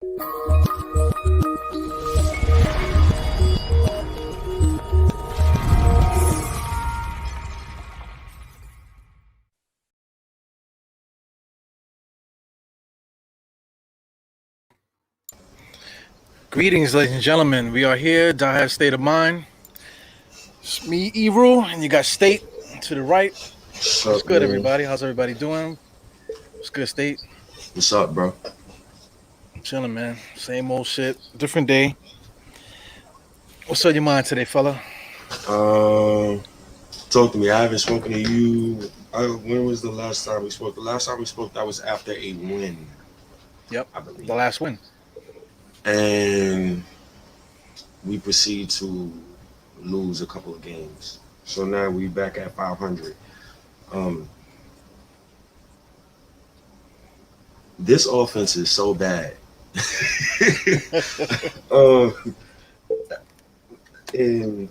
Greetings, ladies and gentlemen. We are here, Diehard State of Mind. It's me, Evil, and you got State to the right. What's good, everybody? How's everybody doing? What's good, State? What's up, bro? Chilling, man. Same old shit, different day. What's on your mind today, fella? Talk to me. I haven't spoken to you. When was the last time we spoke? The last time we spoke, that was after a win. Yep, I believe. the last win. And we proceed to lose a couple of games. So now we back at 500. This offense is so bad. And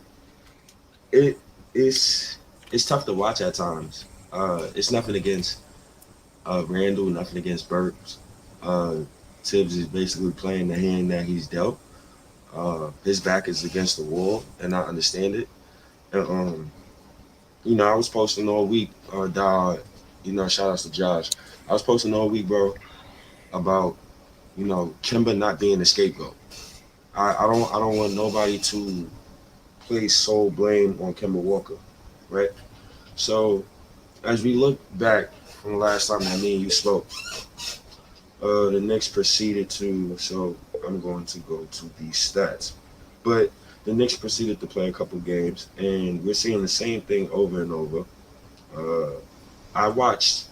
it's tough to watch at times. It's nothing against Randall, nothing against Burks. Tibbs is basically playing the hand that he's dealt. His back is against the wall, and I understand it. And, I was posting all week, shout outs to Josh. I was posting all week, bro, about, Kemba not being the scapegoat. I don't want nobody to place sole blame on Kemba Walker, right? So as we look back from the last time that me and you spoke, the Knicks proceeded to, so I'm going to go to the stats, but the Knicks proceeded to play a couple games, and we're seeing the same thing over and over. I watched,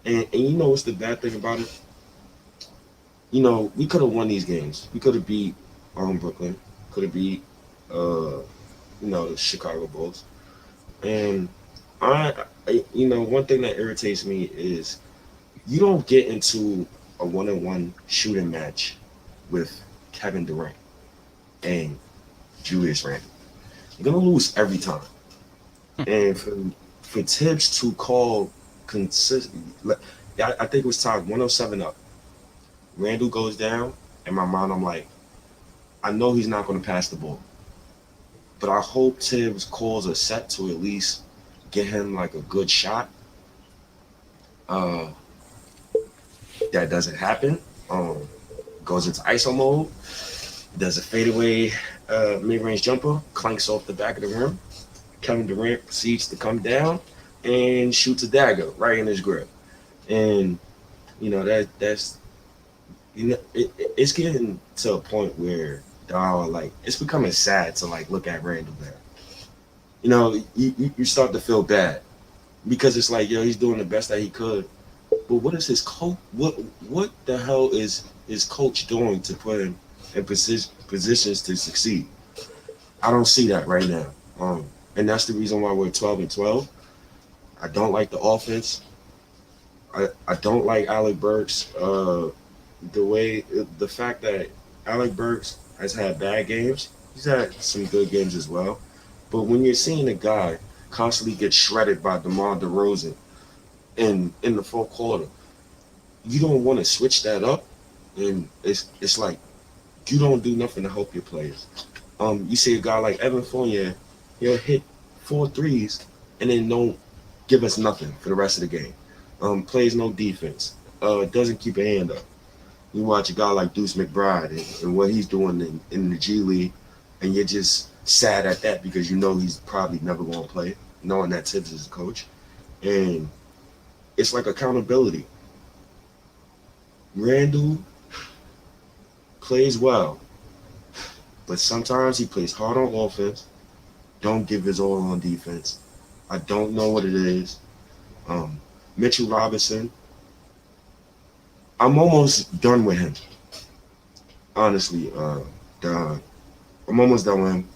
and you know what's the bad thing about it? We could have won these games. We could have beat Brooklyn, could have beat, the Chicago Bulls. And one thing that irritates me is you don't get into a one-on-one shooting match with Kevin Durant and Julius Randle. You're gonna lose every time. And for Tibbs to call consistent, I think it was tied 107 up. Randle goes down, in my mind I'm like, I know he's not gonna pass the ball, but I hope Tibbs calls a set to at least get him like a good shot. That doesn't happen. Goes into ISO mode, does a fadeaway mid-range jumper, clanks off the back of the rim. Kevin Durant proceeds to come down and shoots a dagger right in his grip. And it's getting to a point where it's becoming sad to look at Randall there. You start to feel bad because it's like, he's doing the best that he could. But what is his coach? What the hell is his coach doing to put him in positions to succeed? I don't see that right now. And that's the reason why we're 12-12. I don't like the offense. I don't like Alec Burks. The fact that Alec Burks has had bad games, he's had some good games as well. But when you're seeing a guy constantly get shredded by DeMar DeRozan in the fourth quarter, you don't want to switch that up. And it's like you don't do nothing to help your players. You see a guy like Evan Fournier, he'll hit 4 threes and then don't give us nothing for the rest of the game. Plays no defense. Doesn't keep a hand up. You watch a guy like Deuce McBride and what he's doing in the G League, and you're just sad at that because he's probably never going to play, knowing that Tibbs is the coach. And it's like accountability. Randall plays well, but sometimes he plays hard on offense, don't give his all on defense. I don't know what it is. Mitchell Robinson, I'm almost done with him. Honestly, I'm almost done with him.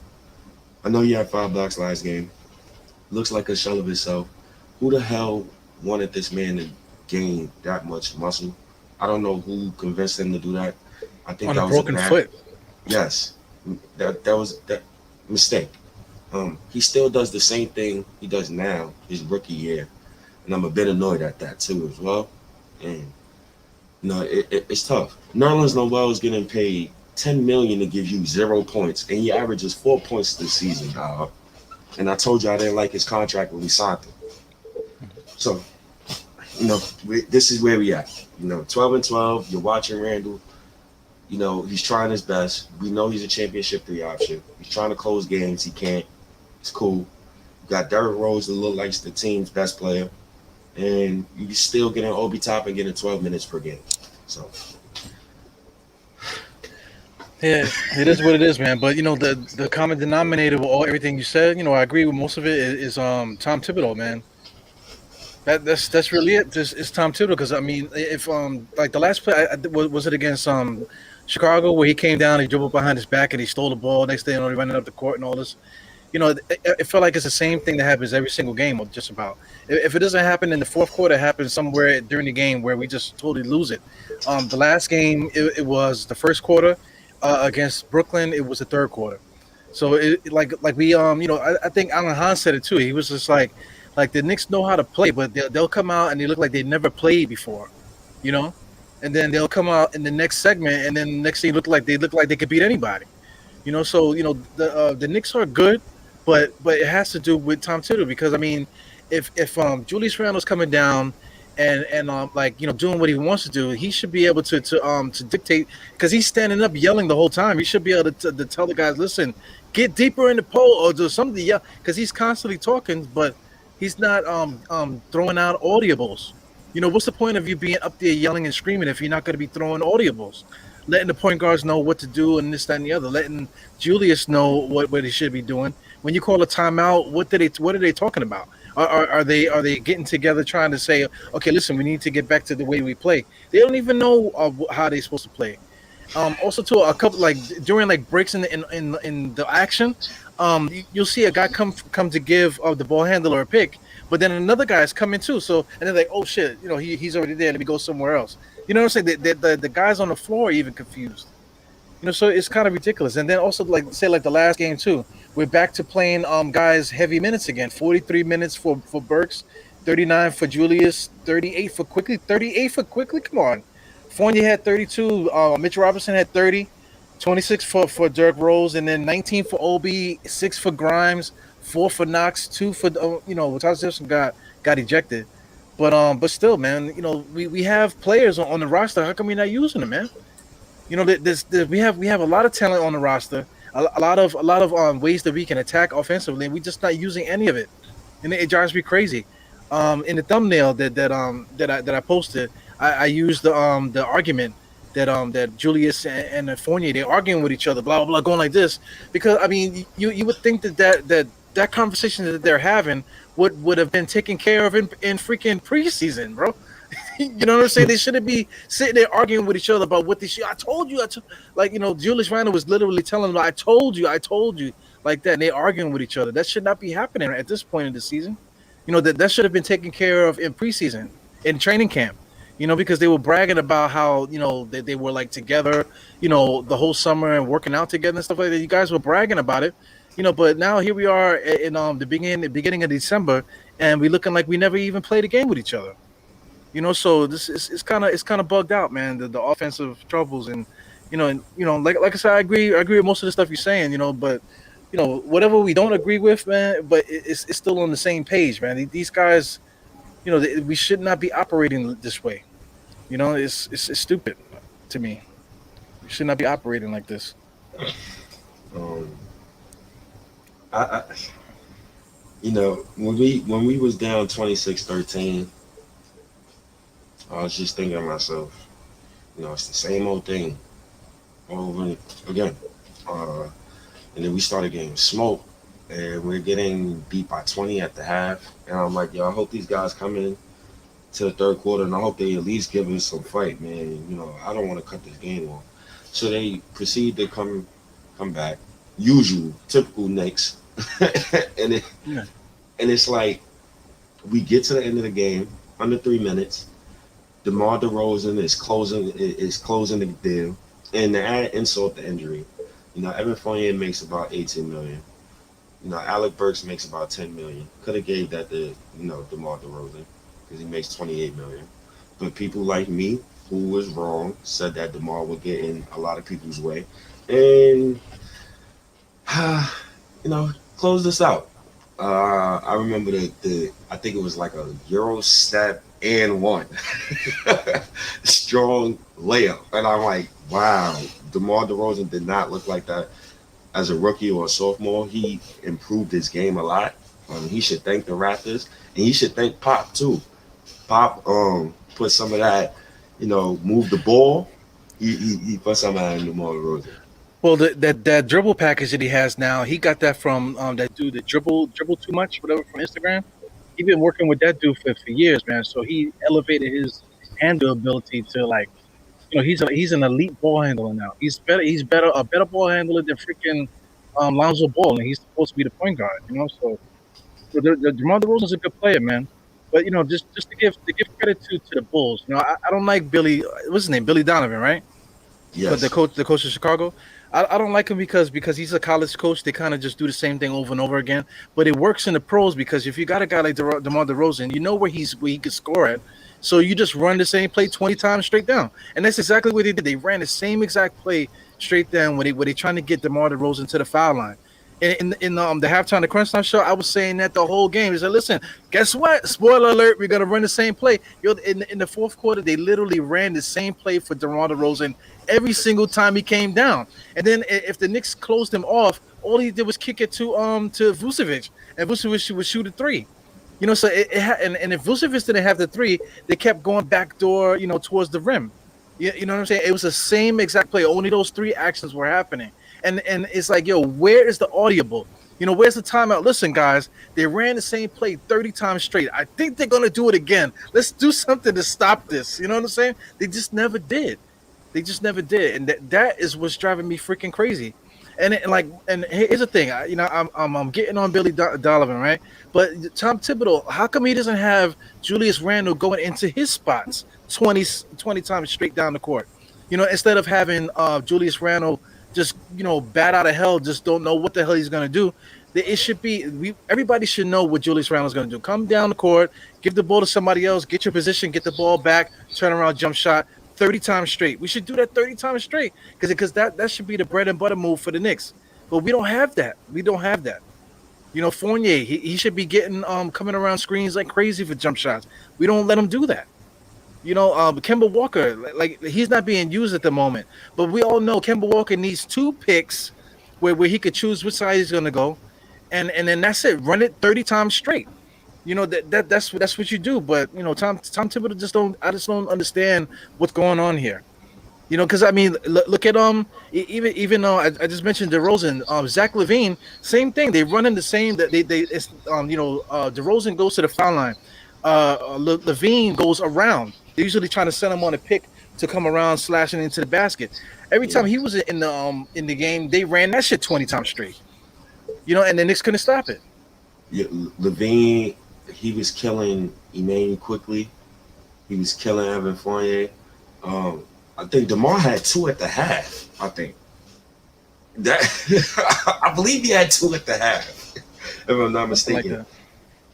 I know he had 5 blocks last game. Looks like a shell of himself. Who the hell wanted this man to gain that much muscle? I don't know who convinced him to do that. I think on that a was broken foot. Yes, that was that mistake. He still does the same thing he does now his rookie year, and I'm a bit annoyed at that too as well. And It's tough. Nerlens Noel is getting paid $10 million to give you 0 points, and he averages 4 points this season, dog. And I told you I didn't like his contract when we signed him. So, this is where we at. 12-12. You're watching Randall. He's trying his best. We know he's a championship 3 option. He's trying to close games. He can't. It's cool. You got Derrick Rose that look like the team's best player. And you're still getting Obi Toppin getting 12 minutes per game. So, Yeah, it is what it is, man. But the common denominator with everything you said, I agree with most of it. Is Tom Thibodeau, man. That's really it. It's Tom Thibodeau because I mean, if like the last play, was it against Chicago where he came down, he dribbled behind his back and he stole the ball. Next thing he running up the court and all this. It felt like it's the same thing that happens every single game, or just about. If it doesn't happen in the fourth quarter, it happens somewhere during the game where we just totally lose it. The last game, it was the first quarter against Brooklyn. It was the third quarter. So like we I think Alan Hahn said it too. He was just like the Knicks know how to play, but they'll come out and they look like they never played before, you know, and then they'll come out in the next segment, and then the next thing look like they could beat anybody, So the Knicks are good, but it has to do with Tom Thibodeau because I mean, if Julius Brown was coming down and doing what he wants to do, he should be able to dictate because he's standing up yelling the whole time. He should be able to tell the guys, listen, get deeper in the pole or do something, yeah, because he's constantly talking, but he's not throwing out audibles. What's the point of you being up there yelling and screaming if you're not going to be throwing audibles? Letting the point guards know what to do and this, that, and the other. Letting Julius know what he should be doing. When you call a timeout, what are they talking about? Are they getting together trying to say, okay, listen, we need to get back to the way we play? They don't even know how they're supposed to play. Also, too, a couple during breaks in the action, you'll see a guy come to give the ball handler a pick, but then another guy is coming too. So and they're like, oh shit, he's already there. Let me go somewhere else. You know what I'm saying? The guys on the floor are even confused. So it's kind of ridiculous. And then also the last game too, we're back to playing guys heavy minutes again. 43 minutes for Burks, 39 for Julius, 38 for Quickly, 38 for Quickly. Come on. Fournier had 32. Mitch Robinson had 30. 26 for Dirk Rose, and then 19 for Obi, 6 for Grimes, 4 for Knox, 2 for Tyler Simpson got ejected. But still, man, we have players on the roster. How come we're not using them, man? We have a lot of talent on the roster, a lot of ways that we can attack offensively, and we're just not using any of it, and it drives me crazy. In the thumbnail that I posted, I used the argument that Julius and Fournier, they're arguing with each other, blah blah blah, going like this, because I mean you would think that conversation that they're having would have been taken care of in freaking preseason, bro. You know what I'm saying? They shouldn't be sitting there arguing with each other about what they should. I told you, Julius Randle was literally telling them, I told you, like that. And they're arguing with each other. That should not be happening at this point in the season. That should have been taken care of in preseason, in training camp. Because they were bragging about how they were together, the whole summer and working out together and stuff like that. You guys were bragging about it, but now here we are in the beginning of December, and we're looking like we never even played a game with each other. So this is kind of bugged out, man. The offensive troubles, and like I said, I agree with most of the stuff you're saying, but whatever we don't agree with, man, but it's still on the same page, man. These guys, we should not be operating this way. It's stupid to me. We should not be operating like this. Um, I when we was down 26-13, I was just thinking to myself, it's the same old thing over again. And then we started getting smoked, and we're getting beat by 20 at the half. And I'm like, yo, I hope these guys come in to the third quarter, and I hope they at least give us some fight, man. I don't want to cut this game off. So they proceed to come back. Usual, typical Knicks. and it's like we get to the end of the game, under 3 minutes. DeMar DeRozan is closing the deal, and to add insult to injury, Evan Fournier makes about $18 million. Alec Burks makes about $10 million. Could have gave that to DeMar DeRozan because he makes $28 million. But people like me who was wrong, said that DeMar would get in a lot of people's way, and close this out. I remember the I think it was like a Euro step and one strong layup, and I'm like, wow, DeMar DeRozan did not look like that as a rookie or a sophomore. He improved his game a lot. He should thank the Raptors, and he should thank Pop too. Pop put some of that, move the ball. He put some of that in DeMar DeRozan. Well, that dribble package that he has now, he got that from that dude that dribble too much, whatever, from Instagram. He's been working with that dude for years, man. So he elevated his handle ability to, like, he's an elite ball handler now. He's a better ball handler than freaking Lonzo Ball, and he's supposed to be the point guard, So DeMar DeRozan's a good player, man. But just to give credit to the Bulls, I don't like Billy. What's his name? Billy Donovan, right? Yes. But the coach of Chicago, I don't like him because he's a college coach. They kind of just do the same thing over and over again. But it works in the pros because if you got a guy like DeMar DeRozan, you know where he could score at. So you just run the same play 20 times straight down, and that's exactly what they did. They ran the same exact play straight down when they trying to get DeMar DeRozan to the foul line. In the halftime, the crunch time show, I was saying that the whole game. He said, "Listen, guess what? Spoiler alert: we're gonna run the same play." In the fourth quarter, they literally ran the same play for DeMar DeRozan every single time he came down. And then if the Knicks closed him off, all he did was kick it to Vucevic, and Vucevic would shoot a three. So and if Vucevic didn't have the three, they kept going backdoor, towards the rim. You know what I'm saying? It was the same exact play. Only those three actions were happening. And it's like, yo, where is the audible? Where's the timeout? Listen, guys, they ran the same play 30 times straight. I think they're going to do it again. Let's do something to stop this. You know what I'm saying? They just never did. And that is what's driving me freaking crazy. And here's the thing, I'm getting on Billy Donovan, right? But Tom Thibodeau, how come he doesn't have Julius Randle going into his spots 20 times straight down the court? Instead of having Julius Randle just bat out of hell, just don't know what the hell he's gonna do. It should be everybody should know what Julius Randle's gonna do. Come down the court, give the ball to somebody else, get your position, get the ball back, turn around, jump shot 30 times straight. We should do that 30 times straight because that should be the bread and butter move for the Knicks. But we don't have that. Fournier, he should be getting coming around screens like crazy for jump shots. We don't let him do that. Kemba Walker, like he's not being used at the moment, but we all know Kemba Walker needs 2 picks where he could choose which side he's going to go, and then that's it. Run it 30 times straight. That's what you do. But Tom Thibodeau I just don't understand what's going on here. Because I mean, look at even though I just mentioned DeRozan, Zach LaVine, same thing. They run in the same that DeRozan goes to the foul line, LaVine goes around. They're usually trying to send him on a pick to come around slashing into the basket. Every time he was in the game, they ran that shit 20 times straight. And the Knicks couldn't stop it. Yeah, LaVine, he was killing Emmanuel quickly. He was killing Evan Fournier. I think DeMar had 2 at the half. I think that I believe he had 2 at the half, if I'm not mistaken. Like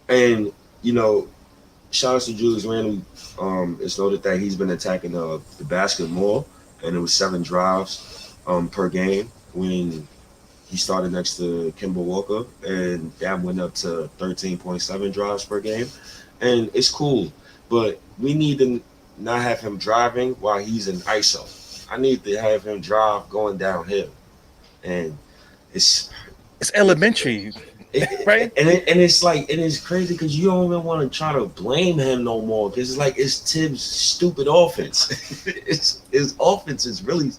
and shout out to Julius Randle. It's noted that he's been attacking the basket more, and it was 7 drives per game when he started next to Kemba Walker, and that went up to 13.7 drives per game. And it's cool, but we need to not have him driving while he's in ISO. I need to have him drive going downhill, and it's elementary. Right, and it's crazy because you don't even want to try to blame him no more because it's Tibbs' stupid offense. His offense is really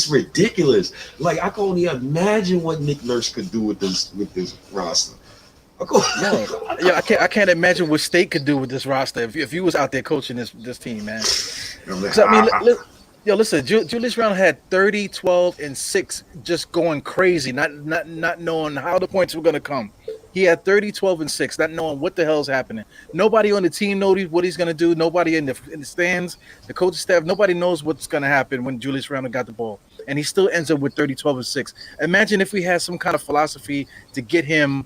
ridiculous. Like I can only imagine what Nick Nurse could do with this roster. I can't imagine what State could do with this roster if you was out there coaching this team, man. I mean, listen, Julius Brown had 30, 12, and 6 just going crazy, not knowing how the points were going to come. He had 30, 12, and 6, not knowing what the hell's happening. Nobody on the team knows what he's going to do. Nobody in the stands, the coaching staff, nobody knows what's going to happen when Julius Brown got the ball. And he still ends up with 30, 12, and 6. Imagine if we had some kind of philosophy to get him,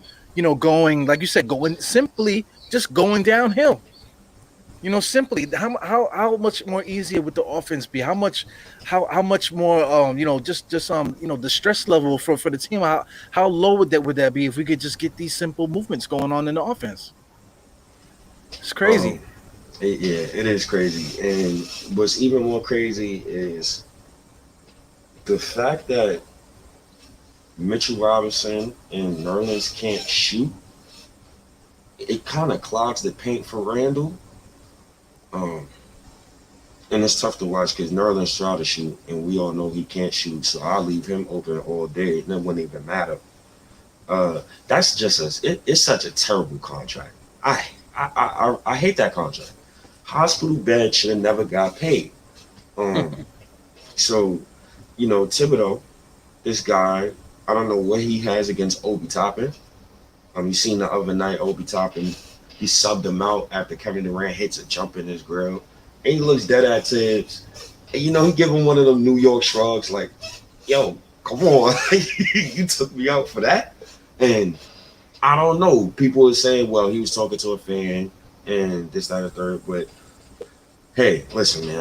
going, like you said, going downhill. Simply how much more easier would the offense be? How much more the stress level for the team. How low would that be if we could just get these simple movements going on in the offense? It's Um, crazy. yeah, it is crazy. And what's even more crazy is the fact that Mitchell Robinson and Nerlens can't shoot. It kind of clogs the paint for Randall. Um, and it's tough to watch because Nerlens try to shoot, and we all know he can't shoot. So I'll leave him open all day. And it wouldn't even matter. That's just it's such a terrible contract. I hate that contract. Hospital bed should have never got paid. Um, so Thibodeau, this guy, I don't know what he has against Obi Toppin. You seen the other night, Obi Toppin, he subbed him out after Kevin Durant hits a jump in his grill. And he looks dead at Tibbs. And he give him one of them New York shrugs like, yo, come on. You took me out for that? And I don't know. People are saying, well, he was talking to a fan and this, that, and the third. But hey, listen, man,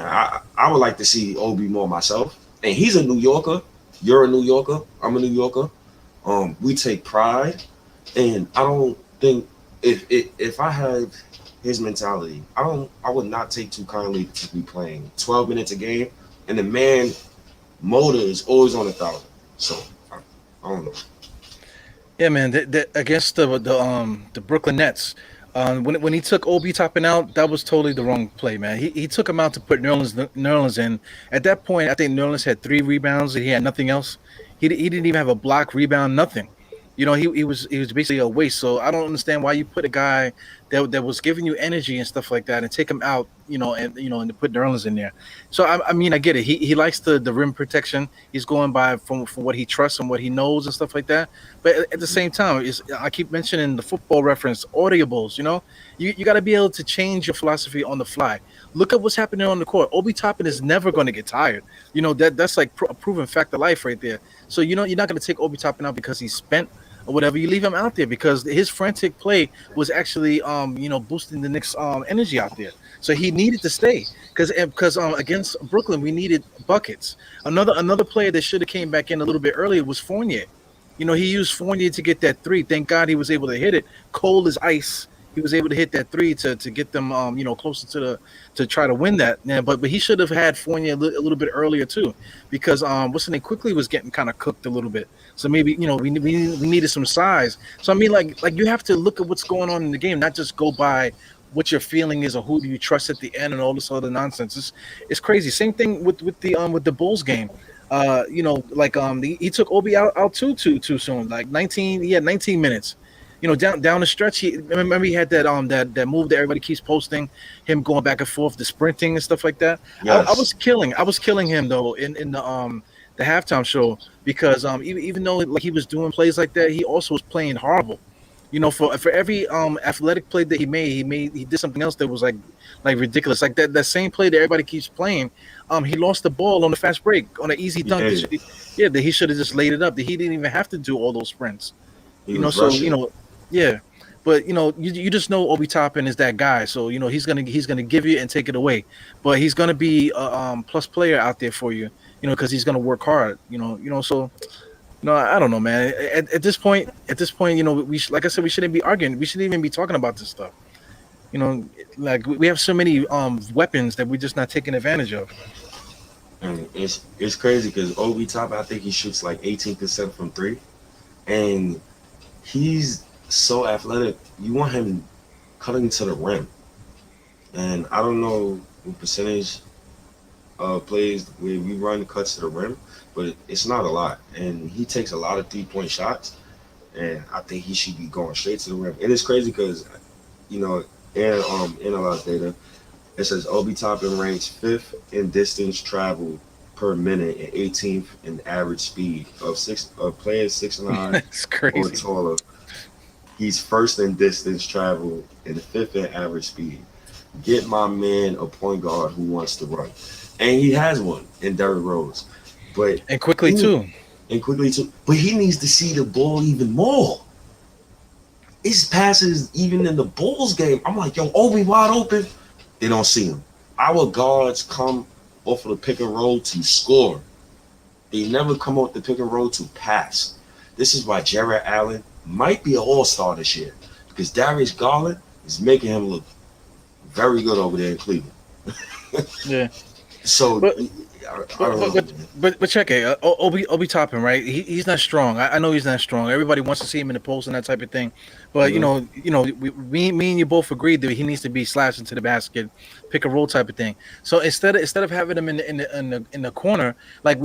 I would like to see Obi more myself. And he's a New Yorker. You're a New Yorker. I'm a New Yorker. We take pride. And I don't think if I had his mentality, I would not take too kindly to be playing 12 minutes a game, and the man motor is always on 1,000. So I don't know. Yeah, man. Against the Brooklyn Nets, when he took Obi Toppin out, that was totally the wrong play, man. He took him out to put Nerlens in. At that point, I think Nerlens had 3 rebounds and he had nothing else. He didn't even have a block, rebound, nothing. He was basically a waste. So I don't understand why you put a guy that was giving you energy and stuff like that and take him out, and to put Nerlens in there. So I mean, I get it. He likes the rim protection. He's going by from what he trusts and what he knows and stuff like that. But at the same time, I keep mentioning the football reference, audibles. You got to be able to change your philosophy on the fly. Look at what's happening on the court. Obi Toppin is never going to get tired. That's like a proven fact of life right there. So you're not going to take Obi Toppin out because he's spent or whatever. You leave him out there because his frantic play was actually boosting the Knicks energy out there. So he needed to stay because against Brooklyn we needed buckets. Another player that should have came back in a little bit earlier was Fournier. He used Fournier to get that three. Thank God he was able to hit it cold as ice. He was able to hit that three to get them closer to try to win that. Yeah, but he should have had Fournier a little bit earlier too, because what's the name quickly was getting kind of cooked a little bit. So maybe we needed some size. So I mean, like you have to look at what's going on in the game, not just go by what your feeling is or who do you trust at the end and all this other nonsense. It's crazy. Same thing with the Bulls game. He took Obi out too soon. Like 19, he had 19 minutes. Down the stretch, he remember he had that move that everybody keeps posting, him going back and forth, the sprinting and stuff like that. I Yes. was killing him though in the halftime show because even though like he was doing plays like that, he also was playing horrible. For every athletic play that he did something else that was like ridiculous. Like that same play that everybody keeps playing. He lost the ball on the fast break on an easy dunk. That he should have just laid it up. That he didn't even have to do all those sprints. He was So rushing. yeah. But you just know Obi Toppin is that guy. So he's gonna give you and take it away. But he's gonna be a plus player out there for you. Because he's gonna work hard. So. No, I don't know, man. At this point, like I said, we shouldn't be arguing. We shouldn't even be talking about this stuff. Like we have so many weapons that we're just not taking advantage of. And it's crazy because Obi Top, I think he shoots like 18% from three, and he's so athletic. You want him cutting to the rim, and I don't know what percentage plays where we run cuts to the rim, but it's not a lot, and he takes a lot of 3-point shots, and I think he should be going straight to the rim. And it's crazy because analyze data. It says Obi Toppin ranks 5th in distance traveled per minute and 18th in average speed of players 6'9" It's or crazy. taller. He's first in distance traveled and 5th in average speed. Get my man a point guard who wants to run, and he has one in Derrick Rose, but And quickly he, too. and quickly too. But he needs to see the ball even more. His passes, even in the Bulls game, I'm like, yo, Obi wide open. They don't see him. Our guards come off of the pick and roll to score. They never come off the pick and roll to pass. This is why Jared Allen might be an all-star this year, because Darius Garland is making him look very good over there in Cleveland. Yeah. So, But I don't know. but check it. Obi Toppin, right? He's not strong. I know he's not strong. Everybody wants to see him in the post and that type of thing. But me and you both agreed that he needs to be slashed into the basket, pick and roll type of thing. So instead of having him in the corner, like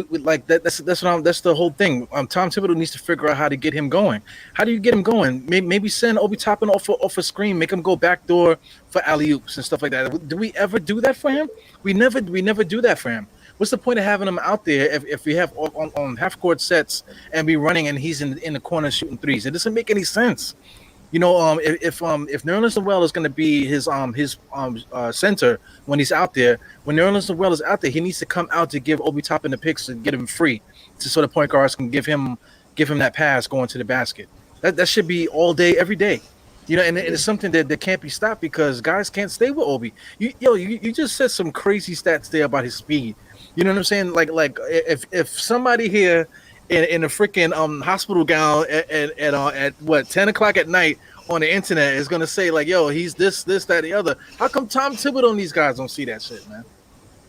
that's the whole thing. Tom Thibodeau needs to figure out how to get him going. How do you get him going? Maybe send Obi Toppin off a screen, make him go backdoor for alley oops and stuff like that. Do we ever do that for him? We never do that for him. What's the point of having him out there if we have on half court sets and be running and he's in the corner shooting threes? It doesn't make any sense. If Nerlens Noel is going to be his center when he's out there, when Nerlens Noel is out there, he needs to come out to give Obi Toppin the picks and get him free, so the point guards can give him that pass going to the basket. That should be all day, every day. And it's something that can't be stopped because guys can't stay with Obi. You just said some crazy stats there about his speed. You know what I'm saying? Like if somebody here in a freaking hospital gown at what 10 o'clock at night on the internet is gonna say like, yo, he's this, that, the other. How come Tom Thibodeau and these guys don't see that shit, man?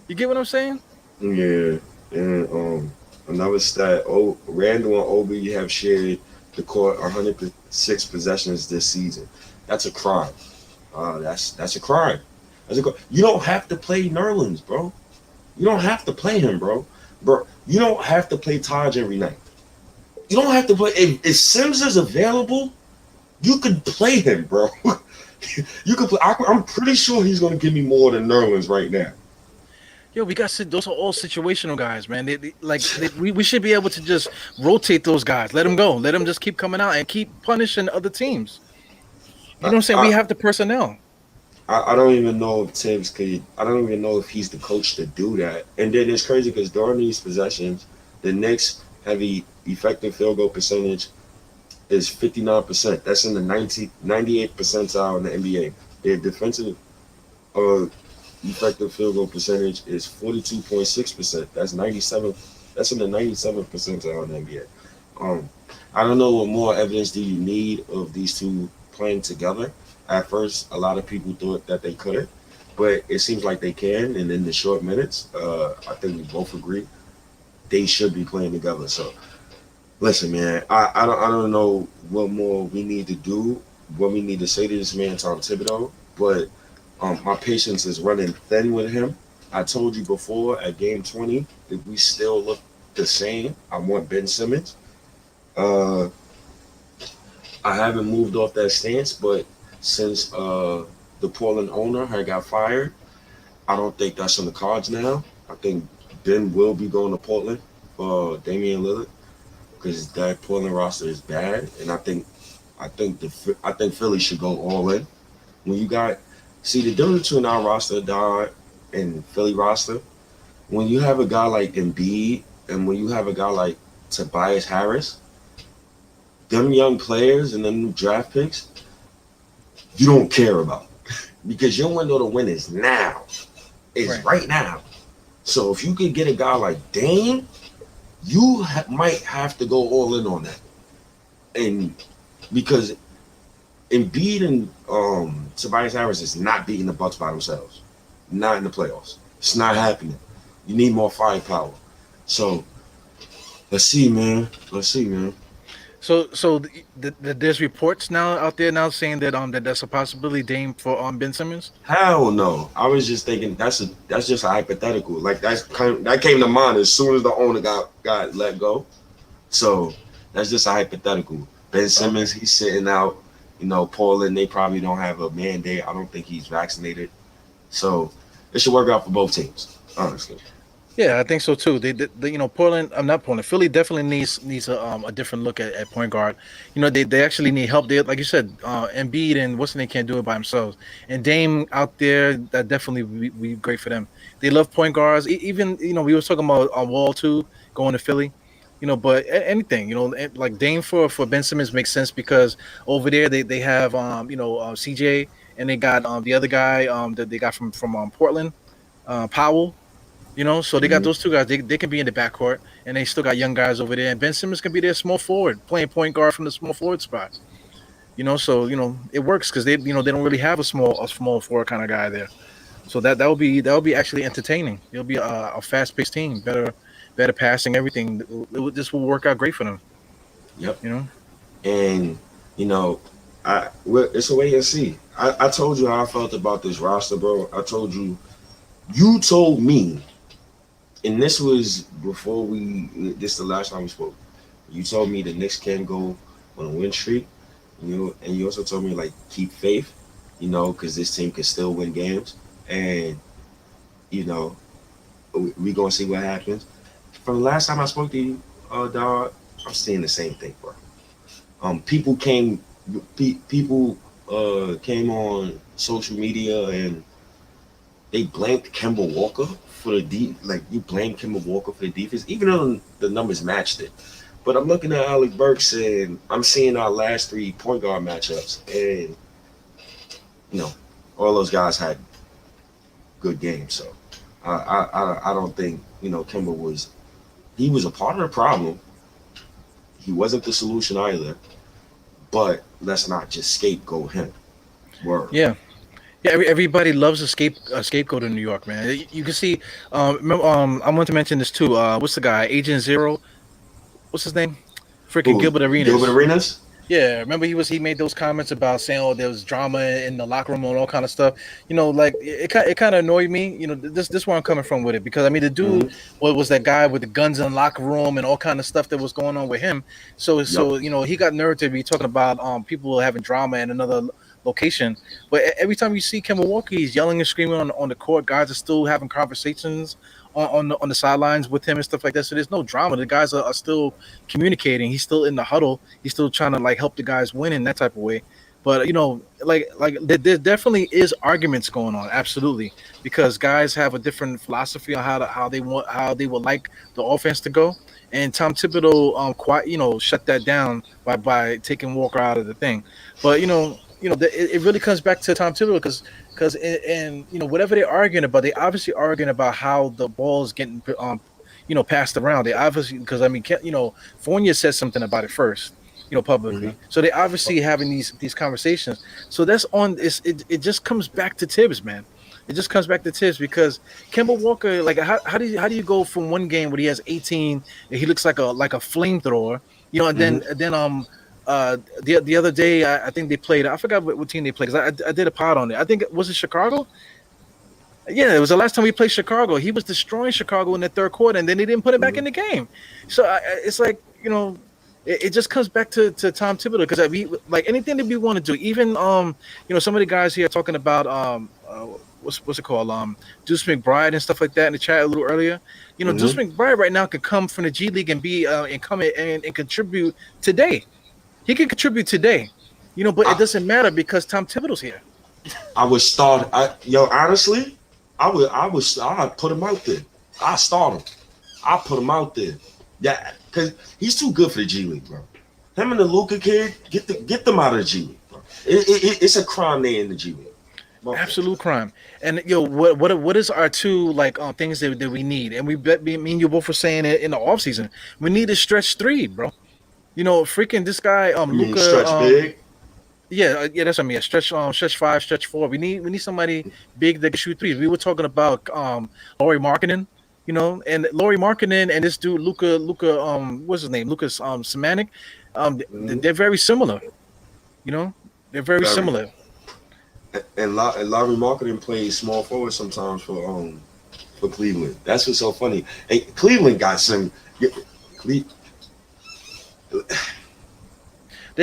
You get what I'm saying? Yeah, and another stat: Randall and Obi have shared the court 106 possessions this season. That's a crime. That's a crime. You don't have to play Nerlens, bro. You don't have to play him, bro. You don't have to play Taj every night. You don't have to play. If Sims is available, you could play him, bro. You could play. I'm pretty sure he's going to give me more than Nerlens right now. Yo, those are all situational guys, man. We should be able to just rotate those guys. Let them go. Let them just keep coming out and keep punishing other teams. You know what I'm saying? We have the personnel. I don't even know if Tibbs could. I don't even know if he's the coach to do that. And then it's crazy because during these possessions, the Knicks have the effective field goal percentage is 59%. That's in the 98th percentile in the NBA. Their defensive effective field goal percentage is 42.6%. That's 97. That's in the 97th percentile in the NBA. I don't know what more evidence do you need of these two playing together. At first, a lot of people thought that they couldn't, but it seems like they can. And in the short minutes, I think we both agree they should be playing together. So, listen, man, I don't know what more we need to do, what we need to say to this man, Tom Thibodeau, but my patience is running thin with him. I told you before at Game 20, if we still look the same, I want Ben Simmons. I haven't moved off that stance, but since the Portland owner had got fired, I don't think that's on the cards now. I think Ben will be going to Portland for Damian Lillard because that Portland roster is bad, and I think Philly should go all in. When you got the difference between our roster, Diehard, and Philly roster, when you have a guy like Embiid and when you have a guy like Tobias Harris, them young players and them new draft picks, you don't care about because your window to win is now. It's right now. So if you could get a guy like Dame, you might have to go all in on that. And because Embiid and Tobias Harris is not beating the Bucks by themselves. Not in the playoffs. It's not happening. You need more firepower. So let's see, man. So there's reports now out there now saying that that's a possibility, Dame, for Ben Simmons. Hell no! I was just thinking that's just a hypothetical. Like that came to mind as soon as the owner got let go. So that's just a hypothetical. Ben Simmons, he's sitting out. Portland, they probably don't have a mandate. I don't think he's vaccinated. So it should work out for both teams, honestly. Yeah, I think so too. Portland. I'm not Portland. Philly definitely needs a different look at point guard. They actually need help. They, like you said, Embiid and what's the name can't do it by themselves. And Dame out there, that definitely would be great for them. They love point guards. Even we were talking about Wall too going to Philly. But anything, like Dame for Ben Simmons makes sense because over there they have CJ and they got the other guy that they got from Portland, Powell. So they got those two guys. They can be in the backcourt, and they still got young guys over there. And Ben Simmons can be their small forward, playing point guard from the small forward spot. So it works because they don't really have a small forward kind of guy there. So that will be actually entertaining. It'll be a fast paced team, better passing, everything. This will work out great for them. Yep. And it's a wait and see. I told you how I felt about this roster, bro. I told you. You told me, and this was before this is the last time we spoke. You told me the Knicks can go on a win streak, and you also told me, like, keep faith, because this team can still win games, and, we going to see what happens. From the last time I spoke to you, dog, I'm seeing the same thing, bro. People came on social media and they blamed Kemba Walker for the you blame Kemba Walker for the defense, even though the numbers matched it. But I'm looking at Alec Burks and I'm seeing our last 3 point guard matchups, and all those guys had good games. So I don't think Kemba was a part of the problem. He wasn't the solution either. But let's not just scapegoat him. Word. Yeah. Yeah, everybody loves a scapegoat in New York, man. You can see. I want to mention this too. What's the guy? Agent Zero. What's his name? Freaking Gilbert Arenas. Gilbert Arenas. Yeah, remember he made those comments about saying, there was drama in the locker room and all kind of stuff. Like it kind of annoyed me. This where I'm coming from with it, because I mean the dude was that guy with the guns in the locker room and all kind of stuff that was going on with him. So he got nerve to be talking about people having drama in another location. But every time you see Kemba Walker, he's yelling and screaming on the court. Guys are still having conversations on the sidelines with him and stuff like that. So there's no drama. The guys are still communicating. He's still in the huddle. He's still trying to help the guys win in that type of way. But there definitely is arguments going on, absolutely, because guys have a different philosophy on how they would like the offense to go. And Tom Thibodeau shut that down by taking Walker out of the thing. But it really comes back to Tom Thibodeau, because whatever they're arguing about, they obviously arguing about how the ball is getting passed around. They obviously, because I mean, Fournier said something about it first, publicly. So they obviously having these conversations. So that's on. It just comes back to Tibbs, man. It just comes back to Tibbs, because Kemba Walker, how do you go from one game where he has 18 and he looks like a flamethrower, and then the other day I think they played. I forgot what team they played, because I did a pod on it. I think it was Chicago. Yeah, it was the last time we played Chicago. He was destroying Chicago in the third quarter, and then they didn't put him back in the game. So it's like, it just comes back to Tom Thibodeau, because anything that we want to do, even some of the guys here are talking about what's it called, Deuce McBride and stuff like that in the chat a little earlier. Deuce McBride right now could come from the G League and be and come in and contribute today. He can contribute today, but it doesn't matter because Tom Thibodeau's here. I would start. Honestly, I'd put him out there. I start him. I put him out there. Yeah, because he's too good for the G League, bro. Him and the Luka kid, get them out of the G League, bro. It's a crime they in the G League. Bro. Absolute crime. And what is our two things that we need? And me and you both were saying it in the offseason. We need a stretch 3, bro. Freaking this guy, Luka. Stretch big. Yeah, that's what I mean. Stretch 5, stretch 4. We need somebody big that can shoot threes. We were talking about Lauri Markkanen, and Lauri Markkanen and this dude Luka, what's his name? Lucas Samanik. They're very similar. They're very similar. And Lauri Markkanen plays small forward sometimes for Cleveland. That's what's so funny. Hey, Cleveland got some. They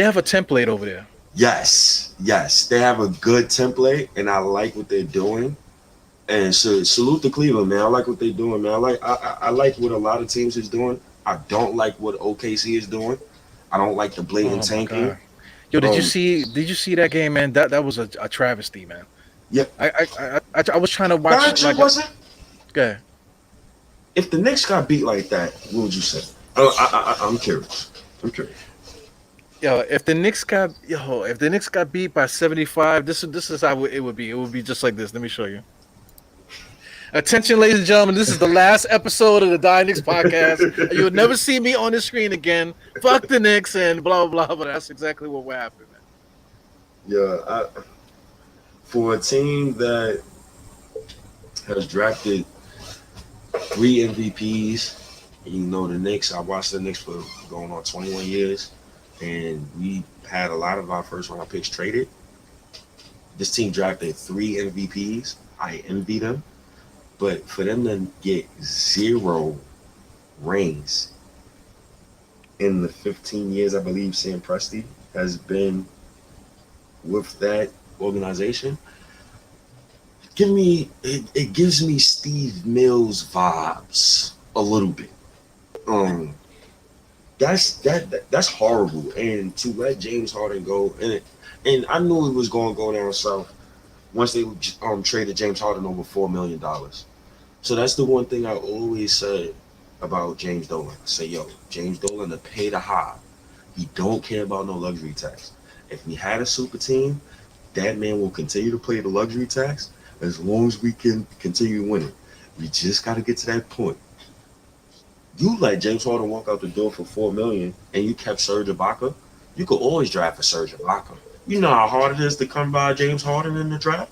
have a template over there. Yes, they have a good template, and I like what they're doing. And so salute to Cleveland, man. I like what they're doing, man. I like what a lot of teams is doing. I don't like what OKC is doing. I don't like the blatant tanking. Yo, did you see that game, man? That was a travesty, man. Yeah, I was trying to watch. Wasn't. Okay. If the Knicks got beat like that, what would you say? I'm curious. if the Knicks got beat by 75, this is how it would be. It would be just like this. Let me show you. Attention, ladies and gentlemen, this is the last episode of the Die Knicks podcast. You'll never see me on the screen again. Fuck the Knicks and blah blah blah. But that's exactly what will happen, man. Yeah, for a team that has drafted 3 MVPs, you know the Knicks. I watched the Knicks for going on 21 years, and we had a lot of our first round picks traded. This team drafted 3 MVPs. I envy them. But for them to get 0 rings in the 15 years, I believe Sam Presti has been with that organization, it gives me Steve Mills vibes a little bit. That's horrible. And to let James Harden go, and I knew it was going to go down south once they traded James Harden over $4 million. So that's the one thing I always said about James Dolan. I say, yo, James Dolan to pay the high. He don't care about no luxury tax. If we had a super team, that man will continue to pay the luxury tax as long as we can continue winning. We just got to get to that point. You let James Harden walk out the door for $4 million and you kept Serge Ibaka, you could always draft for Serge Ibaka. You know how hard it is to come by James Harden in the draft?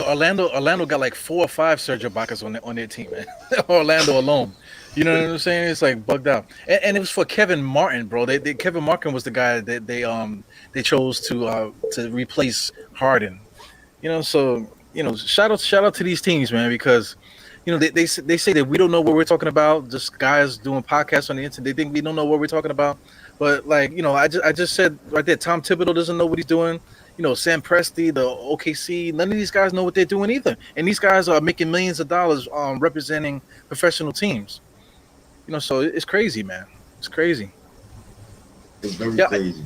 Orlando got like 4 or 5 Serge Ibaka's on their team, man. Orlando alone. You know what I'm saying? It's like bugged out. And it was for Kevin Martin, bro. Kevin Martin was the guy that they chose to replace Harden. So shout out to these teams, man, because they say that we don't know what we're talking about. Just guys doing podcasts on the internet. They think we don't know what we're talking about. But I just said right there, Tom Thibodeau doesn't know what he's doing. Sam Presti, the OKC, none of these guys know what they're doing either. And these guys are making millions of dollars representing professional teams. So it's crazy, man. It's crazy. It's very crazy.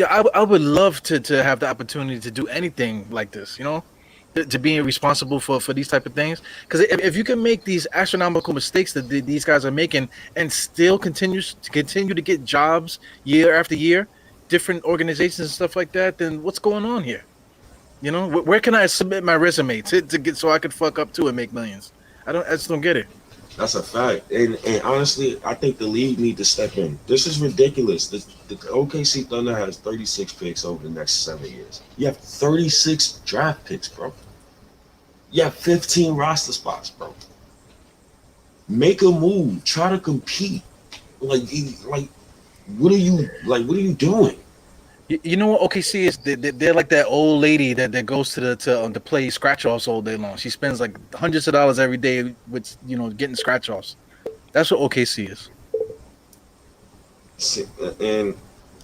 I would love to have the opportunity to do anything like this, to being responsible for these type of things. Because if you can make these astronomical mistakes that these guys are making and still continue to get jobs year after year, different organizations and stuff like that, then what's going on here? Where can I submit my resume to get so I could fuck up too and make millions? I just don't get it. That's a fact. And honestly, I think the league need to step in. This is ridiculous. The OKC Thunder has 36 picks over the next 7 years. You have 36 draft picks, bro. You have 15 roster spots, bro. Make a move. Try to compete. Like what are you doing? You know what OKC is? They're like that old lady that goes to play scratch offs all day long. She spends like hundreds of dollars every day with getting scratch offs. That's what OKC is. And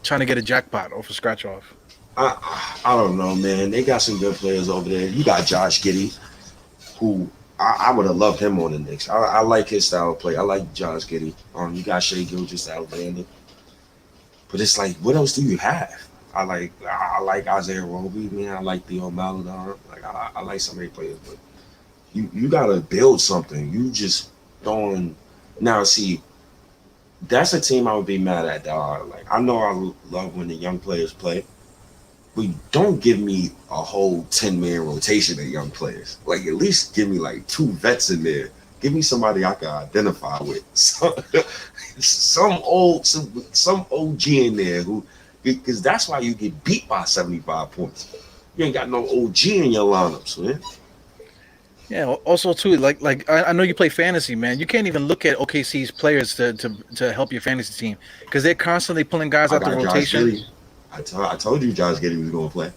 trying to get a jackpot off a scratch off. I don't know, man. They got some good players over there. You got Josh Giddey, who I would have loved him on the Knicks. I like his style of play. I like Josh Giddey. You got Shai Gilgeous-Alexander. But it's like, what else do you have? I like Isaiah Roby, man. I like Theo Maledon. Like I like some great players, but you gotta build something. You just don't. Now see, that's a team I would be mad at. Like I know I love when the young players play, but don't give me a whole 10-man rotation of young players. Like at least give me like 2 vets in there. Give me somebody I can identify with. Some OG in there who, because that's why you get beat by 75 points. You ain't got no OG in your lineups, man. Yeah. Also, too, like I know you play fantasy, man. You can't even look at OKC's players to help your fantasy team because they're constantly pulling guys out the rotation. I told you Josh Giddey was going to play.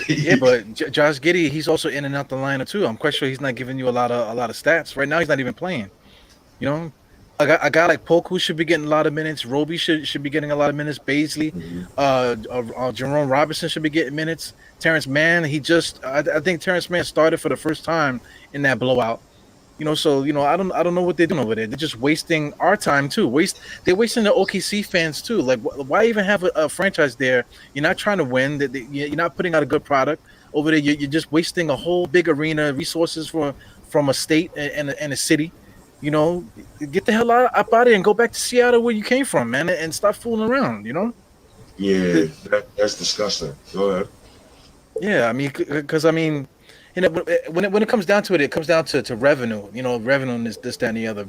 Yeah, but Josh Giddey, he's also in and out the lineup too. I'm quite sure he's not giving you a lot of stats right now. He's not even playing. A guy like Poku should be getting a lot of minutes. Roby should be getting a lot of minutes. Baisley, Jerome Robinson should be getting minutes. Terrence Mann, I think Terrence Mann started for the first time in that blowout. So I don't know what they're doing over there. They're just wasting our time too. They're wasting the OKC fans too. Like why even have a franchise there? You're not trying to win. You're not putting out a good product over there. You're just wasting a whole big arena resources from a state and a city. You know, get the hell out up out of here and go back to Seattle where you came from, man, and stop fooling around. You know. Yeah, that's disgusting. Go ahead. Yeah, I mean, because I mean, when it comes down to it, it comes down to revenue. You know, revenue and this, that, and the other.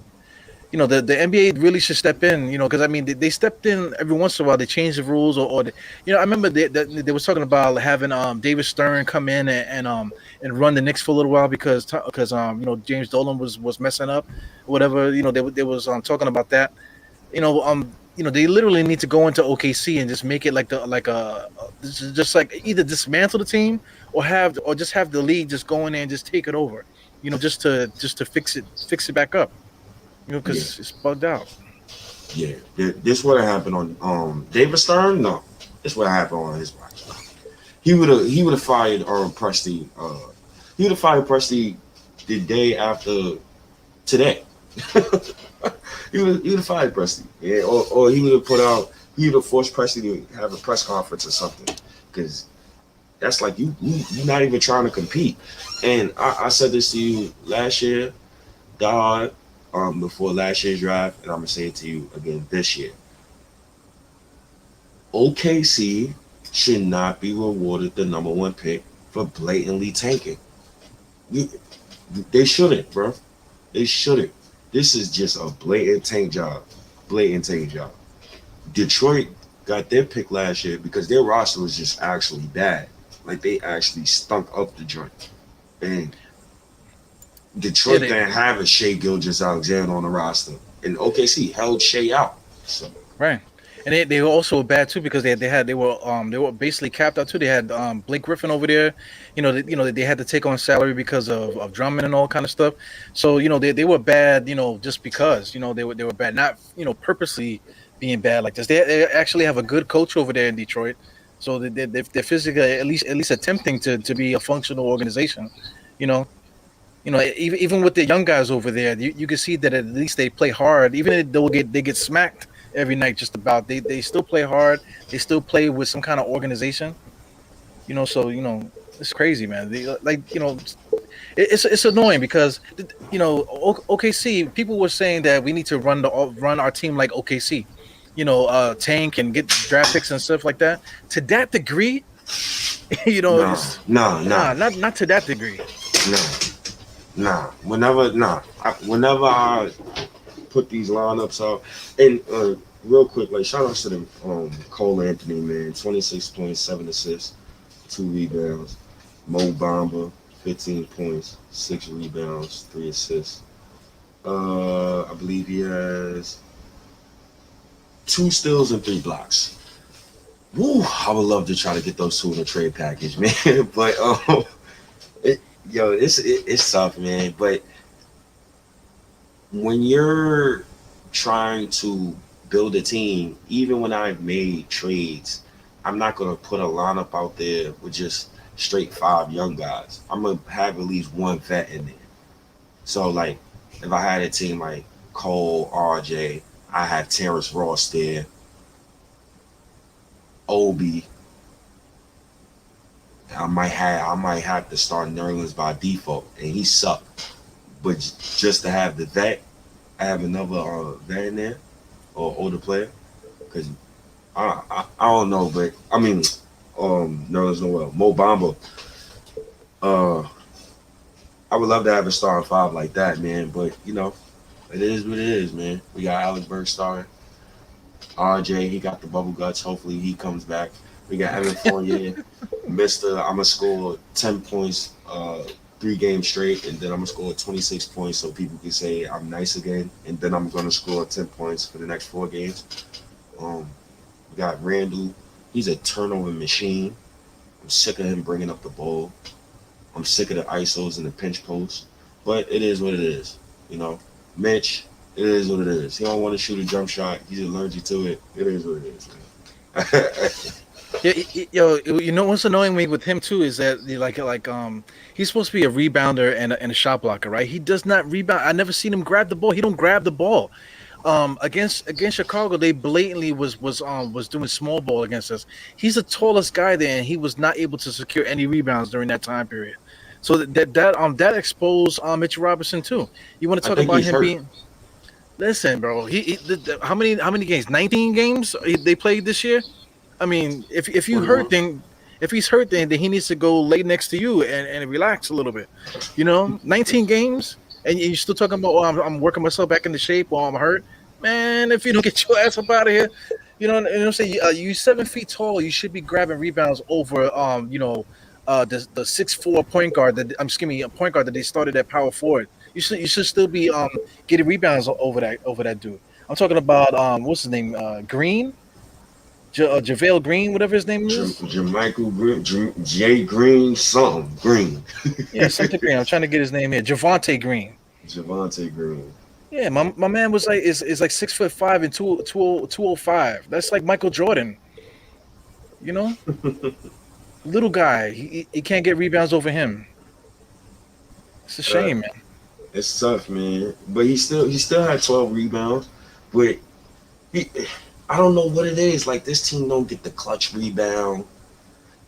You know, the NBA really should step in. You know, because I mean, they stepped in every once in a while. They changed the rules, you know, I remember they was talking about having David Stern come in and run the Knicks for a little while because you know James Dolan was messing up, or whatever. You know, they was talking about that. You know, they literally need to go into OKC and just make it like just like either dismantle the team or just have the league just go in there and just take it over. You know, just to fix it back up. You know, Yeah, because it's bugged out. yeah. This would have happened on David Stern. No, this would have happened on his watch. He would have fired Presti. He would have fired Presti the day after today. He would have fired Presti. Yeah, or he would have he would have forced Presti to have a press conference or something. Because that's like you're not even trying to compete. And I said this to you last year, Diehard, before last year's draft, and I'm gonna say it to you again this year. OKC should not be rewarded the number one pick for blatantly tanking. You, they shouldn't, bro. They shouldn't. This is just a blatant tank job. Blatant tank job. Detroit got their pick last year because their roster was just actually bad. Like they actually stunk up the joint. And Yeah, Detroit didn't have a Shea Gilgis Alexander on the roster. And OKC held Shea out. So right. And they were also bad too because they were basically capped out too. They had Blake Griffin over there, they had to take on salary because of Drummond and all kind of stuff. So they were bad, just because they were bad, not purposely being bad like this. They actually have a good coach over there in Detroit, so they're physically at least attempting to be a functional organization. You know, even with the young guys over there, you can see that at least they play hard. Even if they get smacked every night, just about they still play hard. They still play with some kind of organization. So it's crazy, man. It's annoying because OKC people were saying that we need to run our team like OKC. Tank and get draft picks and stuff like that. To that degree, no, it's no, no, not to that degree. no, nah. Whenever I put these lineups out, and real quick, like shout out to them, Cole Anthony, man, 26 points, 7 assists, 2 rebounds. Mo Bamba, 15 points, 6 rebounds, 3 assists. I believe he has 2 steals and 3 blocks. Woo! I would love to try to get those two in a trade package, man. But it's tough, man. But when you're trying to build a team, even when I've made trades, I'm not gonna put a lineup out there with just straight 5 young guys. I'm gonna have at least one vet in there. So like, if I had a team like Cole, RJ, I have Terrence Ross there, Obi. I might have to start Nerlens by default, and he sucked. But just to have the vet, I have another vet in there or older player, because I don't know, but I mean, Nerlens Noel, Mo Bamba. Uh, I would love to have a starting five like that, man. But it is what it is, man. We got Alec Burks starting. RJ, he got the bubble guts. Hopefully, he comes back. We got Evan Fournier, Mister. I'm gonna score 10 points, 3 games straight, and then I'm gonna score 26 points so people can say I'm nice again. And then I'm gonna score 10 points for the next 4 games. We got Randall. He's a turnover machine. I'm sick of him bringing up the ball. I'm sick of the ISOs and the pinch posts. But it is what it is. Mitch, it is what it is. He don't want to shoot a jump shot. He's allergic to it. It is what it is, man. Yeah, what's annoying me with him too is that he's supposed to be a rebounder and a shot blocker, right? He does not rebound. I never seen him grab the ball. He don't grab the ball. Against Chicago, they blatantly was doing small ball against us. He's the tallest guy there, and he was not able to secure any rebounds during that time period. So that exposed Mitchell Robinson too. You want to talk about him being? Listen, bro. How many games? 19 games they played this year. I mean, if you hurt, then if he's hurt, then he needs to go lay next to you and relax a little bit. 19 games, and you're still talking about, I'm working myself back into shape while I'm hurt. Man, if you don't get your ass up out of here, you know what I'm saying? You 7 feet tall. You should be grabbing rebounds over the 6'4" point guard a point guard that they started at power forward. You should still be getting rebounds over that dude. I'm talking about what's his name? Green, JaVale Green, whatever his name is. Jermichael Green, Jay Green, something Green. Yeah, something Green. I'm trying to get his name here. Javonte Green. Javonte Green. Yeah, my man was like is like 6'5" and 205. That's like Michael Jordan. Little guy. He can't get rebounds over him. It's a shame, man. It's tough, man. But he still had 12 rebounds. But I don't know what it is. Like, this team don't get the clutch rebound.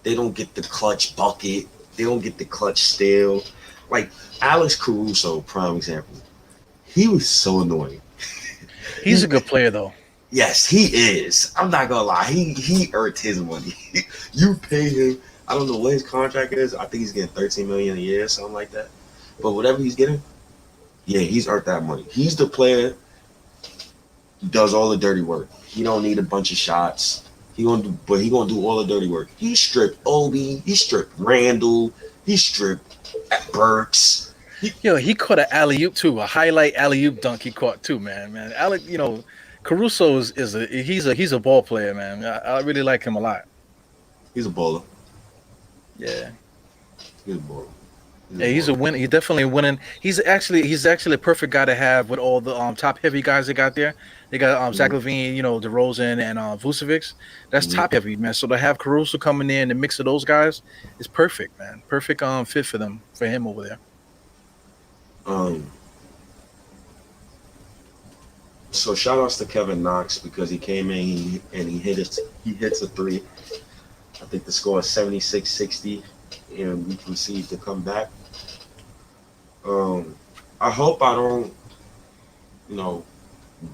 They don't get the clutch bucket. They don't get the clutch steal. Like, Alex Caruso, prime example. He was so annoying. He's a good player, though. Yes, he is. I'm not gonna lie. He earned his money. You pay him. I don't know what his contract is. I think he's getting $13 million a year, something like that. But whatever he's getting, yeah, he's earned that money. He's the player who does all the dirty work. He don't need a bunch of shots. He gonna do all the dirty work. He stripped Obi. He stripped Randall. He stripped Burks. He caught an alley-oop too, a highlight alley-oop dunk he caught too, man. Caruso he's a ball player, man. I really like him a lot. He's a baller. Yeah. He's a baller. He's a winner. He's definitely winning. He's actually a perfect guy to have with all the top heavy guys they got there. They got Zach LaVine, DeRozan, and Vucevic. That's top heavy, man. So to have Caruso coming in and mix of those guys is perfect, man. Perfect fit for him over there. So shout outs to Kevin Knox because he came in and he hits a three. I think the score is 76-60, and we proceed to come back. I hope I don't,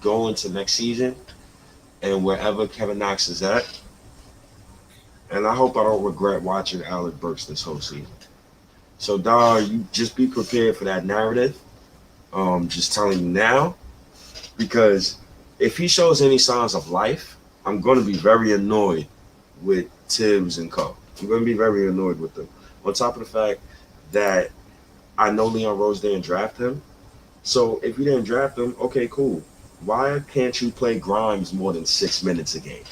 go into next season and wherever Kevin Knox is at, and I hope I don't regret watching Alec Burks this whole season. So, dog, you just be prepared for that narrative. Just telling you now, because if he shows any signs of life, I'm going to be very annoyed with Tibbs and Co. I'm going to be very annoyed with them. On top of the fact that I know Leon Rose didn't draft him. So if you didn't draft him, okay, cool. Why can't you play Grimes more than 6 minutes a game?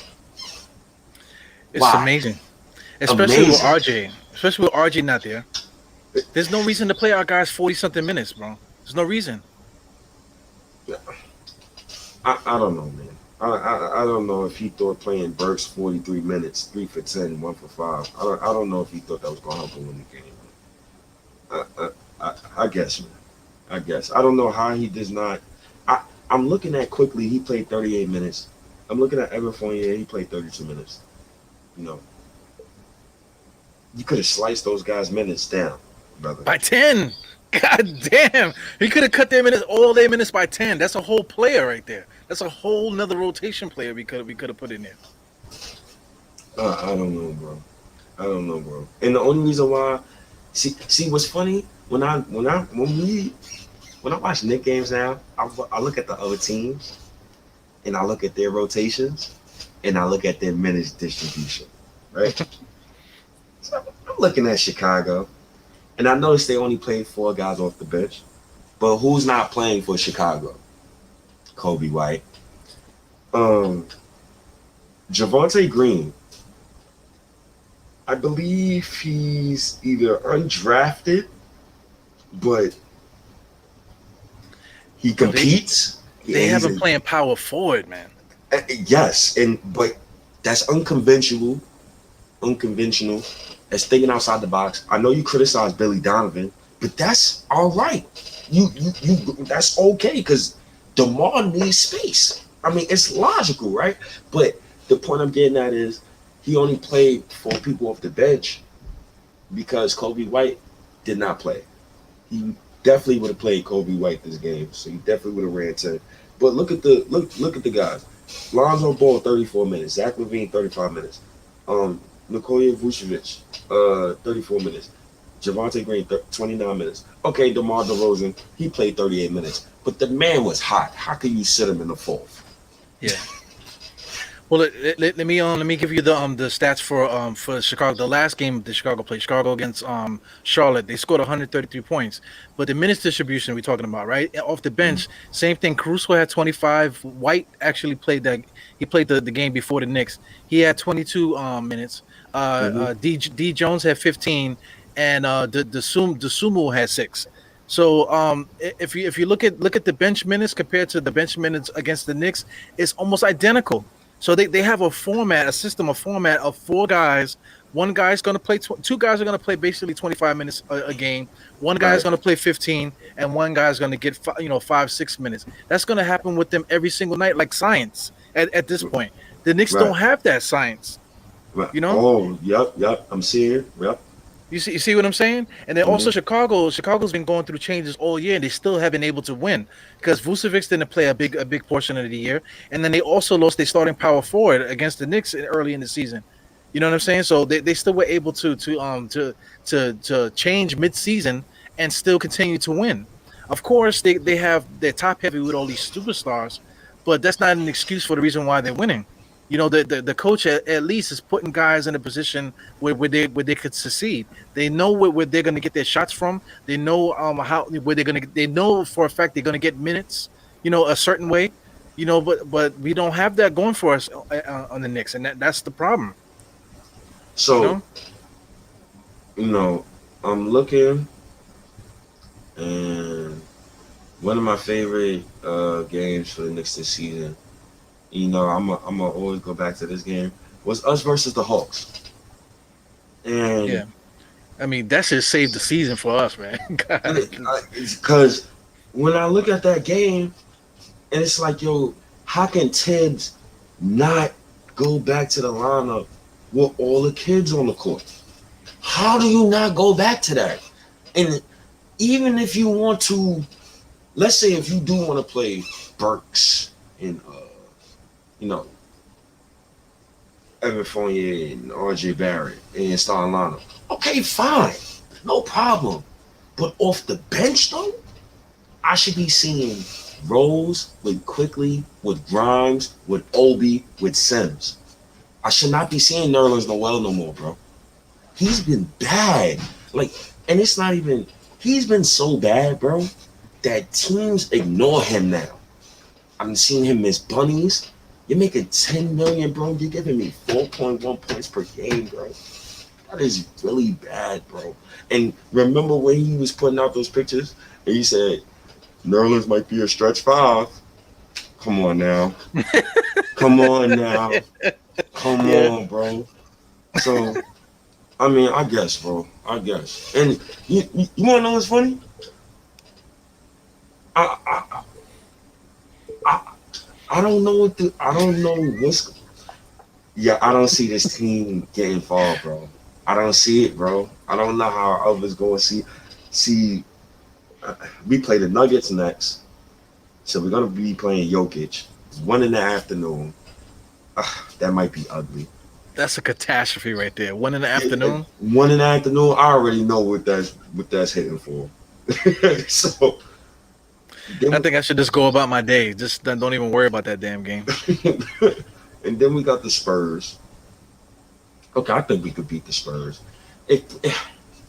It's amazing. Especially with RJ. Especially with RJ not there. There's no reason to play our guys 40-something minutes, bro. There's no reason. I don't know, man. I don't know if he thought playing Burks 43 minutes, 3 for 10, 1 for 5. I don't know if he thought that was going to help him win the game. I guess, man. I guess. I don't know how he does not. I'm looking at quickly, he played 38 minutes. I'm looking at Evan Fournier, he played 32 minutes. You could have sliced those guys' minutes down, brother. By 10. God damn. He could have cut all their minutes by 10. That's a whole player right there. That's a whole nother rotation player we could have put in there. I don't know, bro. And the only reason why, see what's funny when I watch Knicks games now, I look at the other teams, and I look at their rotations, and I look at their minutes distribution, right? So I'm looking at Chicago, and I noticed they only played 4 guys off the bench, but who's not playing for Chicago? Kobe White. Javonte Green. I believe he's either undrafted, but he competes. They have him playing power forward, man. Yes, but that's unconventional. That's thinking outside the box. I know you criticize Billy Donovan, but that's all right. You that's okay because DeMar needs space. I mean, it's logical, right? But the point I'm getting at is he only played 4 people off the bench because Kobe White did not play. He definitely would have played Kobe White this game, so he definitely would have ran 10. But look at the guys. Lonzo Ball 34 minutes, Zach LaVine 35 minutes, Nikola Vucevic 34 minutes, Javonte Green 29 minutes. Okay, DeMar DeRozan, he played 38 minutes, but the man was hot. How can you sit him in the fourth? Yeah. Well, let me give you the stats for Chicago. The last game the Chicago played, Chicago against Charlotte, they scored 133 points. But the minutes distribution we're talking about, right? Off the bench, same thing. Caruso had 25. White actually played that. He played the game before the Knicks. He had 22 minutes. D Jones had 15, and the Sumo had 6. So if you look at the bench minutes compared to the bench minutes against the Knicks, it's almost identical. So they have a format of 4 guys. One guy's going to play. 2 guys are going to play basically 25 minutes a game. One guy's going to play 15, and one guy's going to get 5-6 minutes. That's going to happen with them every single night, like science. At this point, the Knicks don't have that science. Right. Oh, yep. I'm seeing it. Yep. You see what I'm saying? And then also Chicago's been going through changes all year, and they still haven't been able to win because Vucevic didn't play a big portion of the year, and then they also lost their starting power forward against the Knicks early in the season. You know what I'm saying? So they still were able to change mid-season and still continue to win. Of course, they have they're top heavy with all these superstars, but that's not an excuse for the reason why they're winning. The coach at least is putting guys in a position where they could succeed. They know where they're going to get their shots from. They know they know for a fact they're going to get minutes, a certain way, but we don't have that going for us on the Knicks, and that's the problem. So, I'm looking, and one of my favorite games for the Knicks this season. I'm gonna always go back to this game. Was us versus the Hawks. And yeah, I mean that should save the season for us, man. Because when I look at that game, and it's like, how can Tibbs not go back to the lineup with all the kids on the court? How do you not go back to that? And even if you want to, let's say if you do want to play Burks and Evan Fournier and RJ Barrett and starting lineup. Okay, fine. No problem. But off the bench, though, I should be seeing Rose with Quickly, with Grimes, with Obi, with Sims. I should not be seeing Nerlens Noel no more, bro. He's been bad. And it's not even, he's been so bad, bro, that teams ignore him now. I'm seeing him miss bunnies. You're making $10 million, bro. You're giving me 4.1 points per game, bro. That is really bad, bro. And remember when he was putting out those pictures and he said, Nerlens might be a stretch 5. Come on now. Come on, bro. So, I mean, I guess, bro. And you want to know what's funny? I don't know I don't see this team getting far, bro. I don't see it, bro. I don't know how others going to see. We play the Nuggets next, so we're going to be playing Jokic. It's 1 PM. That might be ugly. That's a catastrophe right there. 1 PM. 1 PM. I already know what that's hitting for. So. I think I should just go about my day. Just don't even worry about that damn game. And then we got the Spurs. Okay, I think we could beat the Spurs.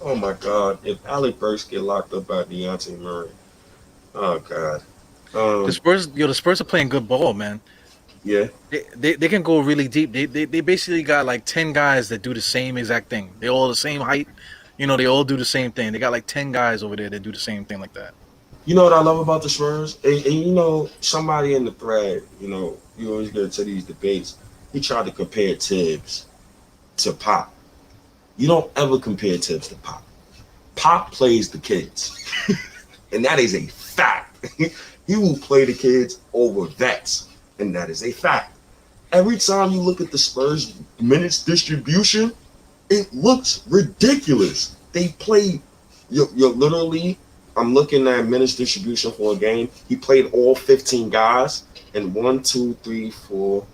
Oh my God, if Alec Burks get locked up by Dejounte Murray, oh God. The Spurs are playing good ball, man. Yeah. They can go really deep. They basically got like 10 guys that do the same exact thing. They all the same height. They all do the same thing. They got like 10 guys over there that do the same thing like that. You know what I love about the Spurs? And somebody in the thread, you always get into these debates. He tried to compare Tibbs to Pop. You don't ever compare Tibbs to Pop. Pop plays the kids. And that is a fact. He will play the kids over vets. And that is a fact. Every time you look at the Spurs minutes distribution, it looks ridiculous. They play You're literally. I'm looking at minutes distribution for a game. He played all 15 guys, and 1, 2, 3, 4,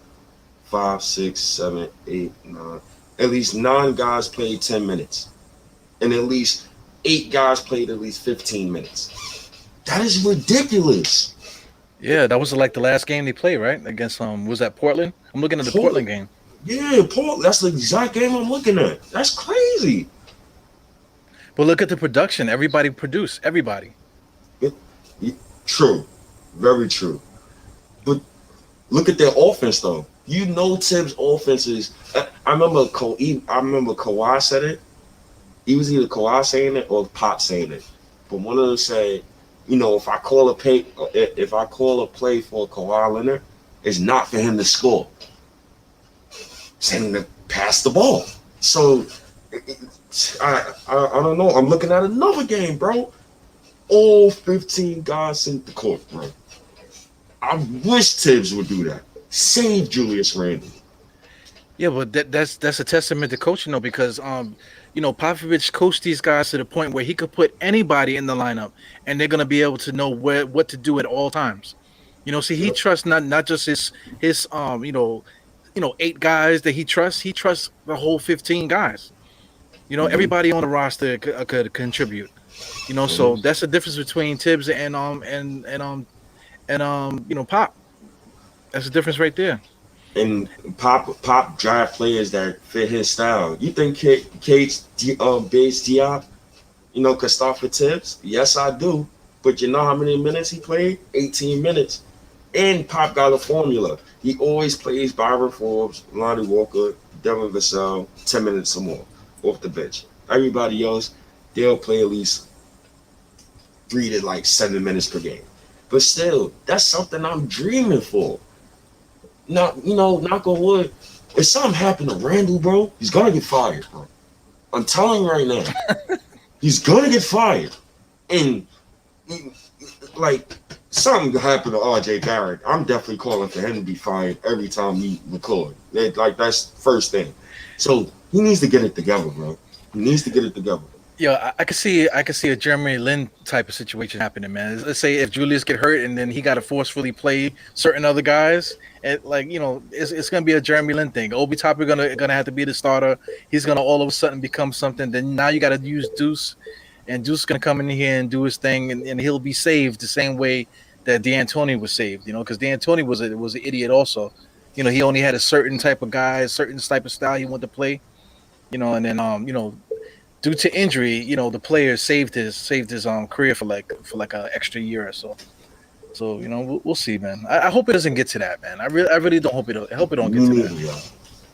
5, 6, 7, 8, 9. At least 9 guys played 10 minutes, and at least 8 guys played at least 15 minutes. That is ridiculous. Yeah, that was like the last game they played, right? Against was that Portland? I'm looking at the Portland game. Yeah, Paul. That's the exact game I'm looking at. That's crazy. But look at the production. Everybody produced. Everybody. It, true, very true. But look at their offense, though. You know, Tibbs' offense is. I remember Kawhi said it. It was either Kawhi saying it or Pop saying it. But one of them said, if I call a play for Kawhi Leonard, it's not for him to score. It's him to pass the ball. So I don't know. I'm looking at another game, bro. All 15 guys in the court, bro. I wish Tibbs would do that. Save Julius Randle. Yeah, but that's a testament to coaching, though, because Popovich coached these guys to the point where he could put anybody in the lineup, and they're gonna be able to know what to do at all times. See, he trusts not just his 8 guys that he trusts. He trusts the whole 15 guys. Everybody on the roster could contribute. So that's the difference between Tibbs and Pop. That's the difference right there. And Pop drive players that fit his style. You think Bates Diop, could start for Tibbs? Yes, I do. But you know how many minutes he played? 18 minutes. And Pop got a formula. He always plays Byron Forbes, Lonnie Walker, Devin Vassell, 10 minutes or more off the bench. Everybody else, they'll play at least 3 to 7 minutes per game. But still, that's something I'm dreaming for. Knock on wood. If something happened to Randle, bro, he's gonna get fired, bro. I'm telling you right now, he's gonna get fired. And something happened to RJ Barrett, I'm definitely calling for him to be fired every time we record. That's first thing. So he needs to get it together, bro. He needs to get it together. Yeah, I could see a Jeremy Lin type of situation happening, man. Let's say if Julius get hurt and then he got to forcefully play certain other guys, and it's gonna be a Jeremy Lin thing. Obi Toppin gonna have to be the starter. He's gonna all of a sudden become something. Then now you got to use Deuce, and Deuce is gonna come in here and do his thing, and he'll be saved the same way that D'Antoni was saved. Because D'Antoni was an idiot also. He only had a certain type of guy, a certain type of style he wanted to play. And then due to injury, the player saved his career for like an extra year or so. So we'll see, man. I hope it doesn't get to that, man. I really don't hope it. I hope it don't get to that. Yo.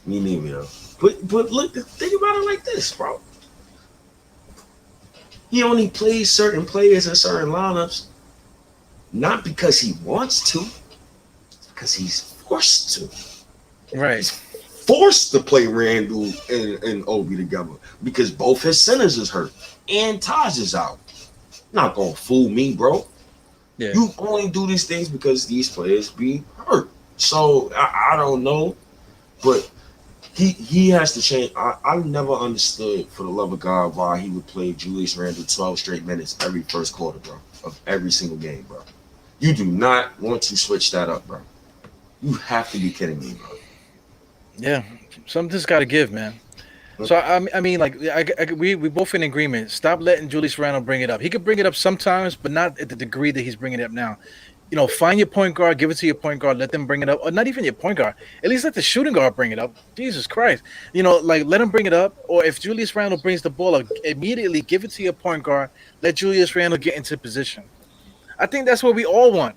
Me neither, yo. But look, think about it like this, bro. He only plays certain players in certain lineups, not because he wants to, because he's forced to. Right. He's forced to play Randle and Obi together because both his centers is hurt and Taj is out. Not gonna fool me, bro. Yeah. You only do these things because these players be hurt. So I don't know, but he has to change. I never understood, for the love of God, why he would play Julius Randle 12 straight minutes every first quarter, bro, of every single game, bro. You do not want to switch that up, bro. You have to be kidding me, bro. Yeah, something's got to give, man. So I mean, we both in agreement. Stop letting Julius Randle bring it up. He could bring it up sometimes, but not at the degree that he's bringing it up now. Find your point guard, give it to your point guard, let them bring it up, or not even your point guard. At least let the shooting guard bring it up. Jesus Christ, let him bring it up. Or if Julius Randle brings the ball up, immediately give it to your point guard. Let Julius Randle get into position. I think that's what we all want.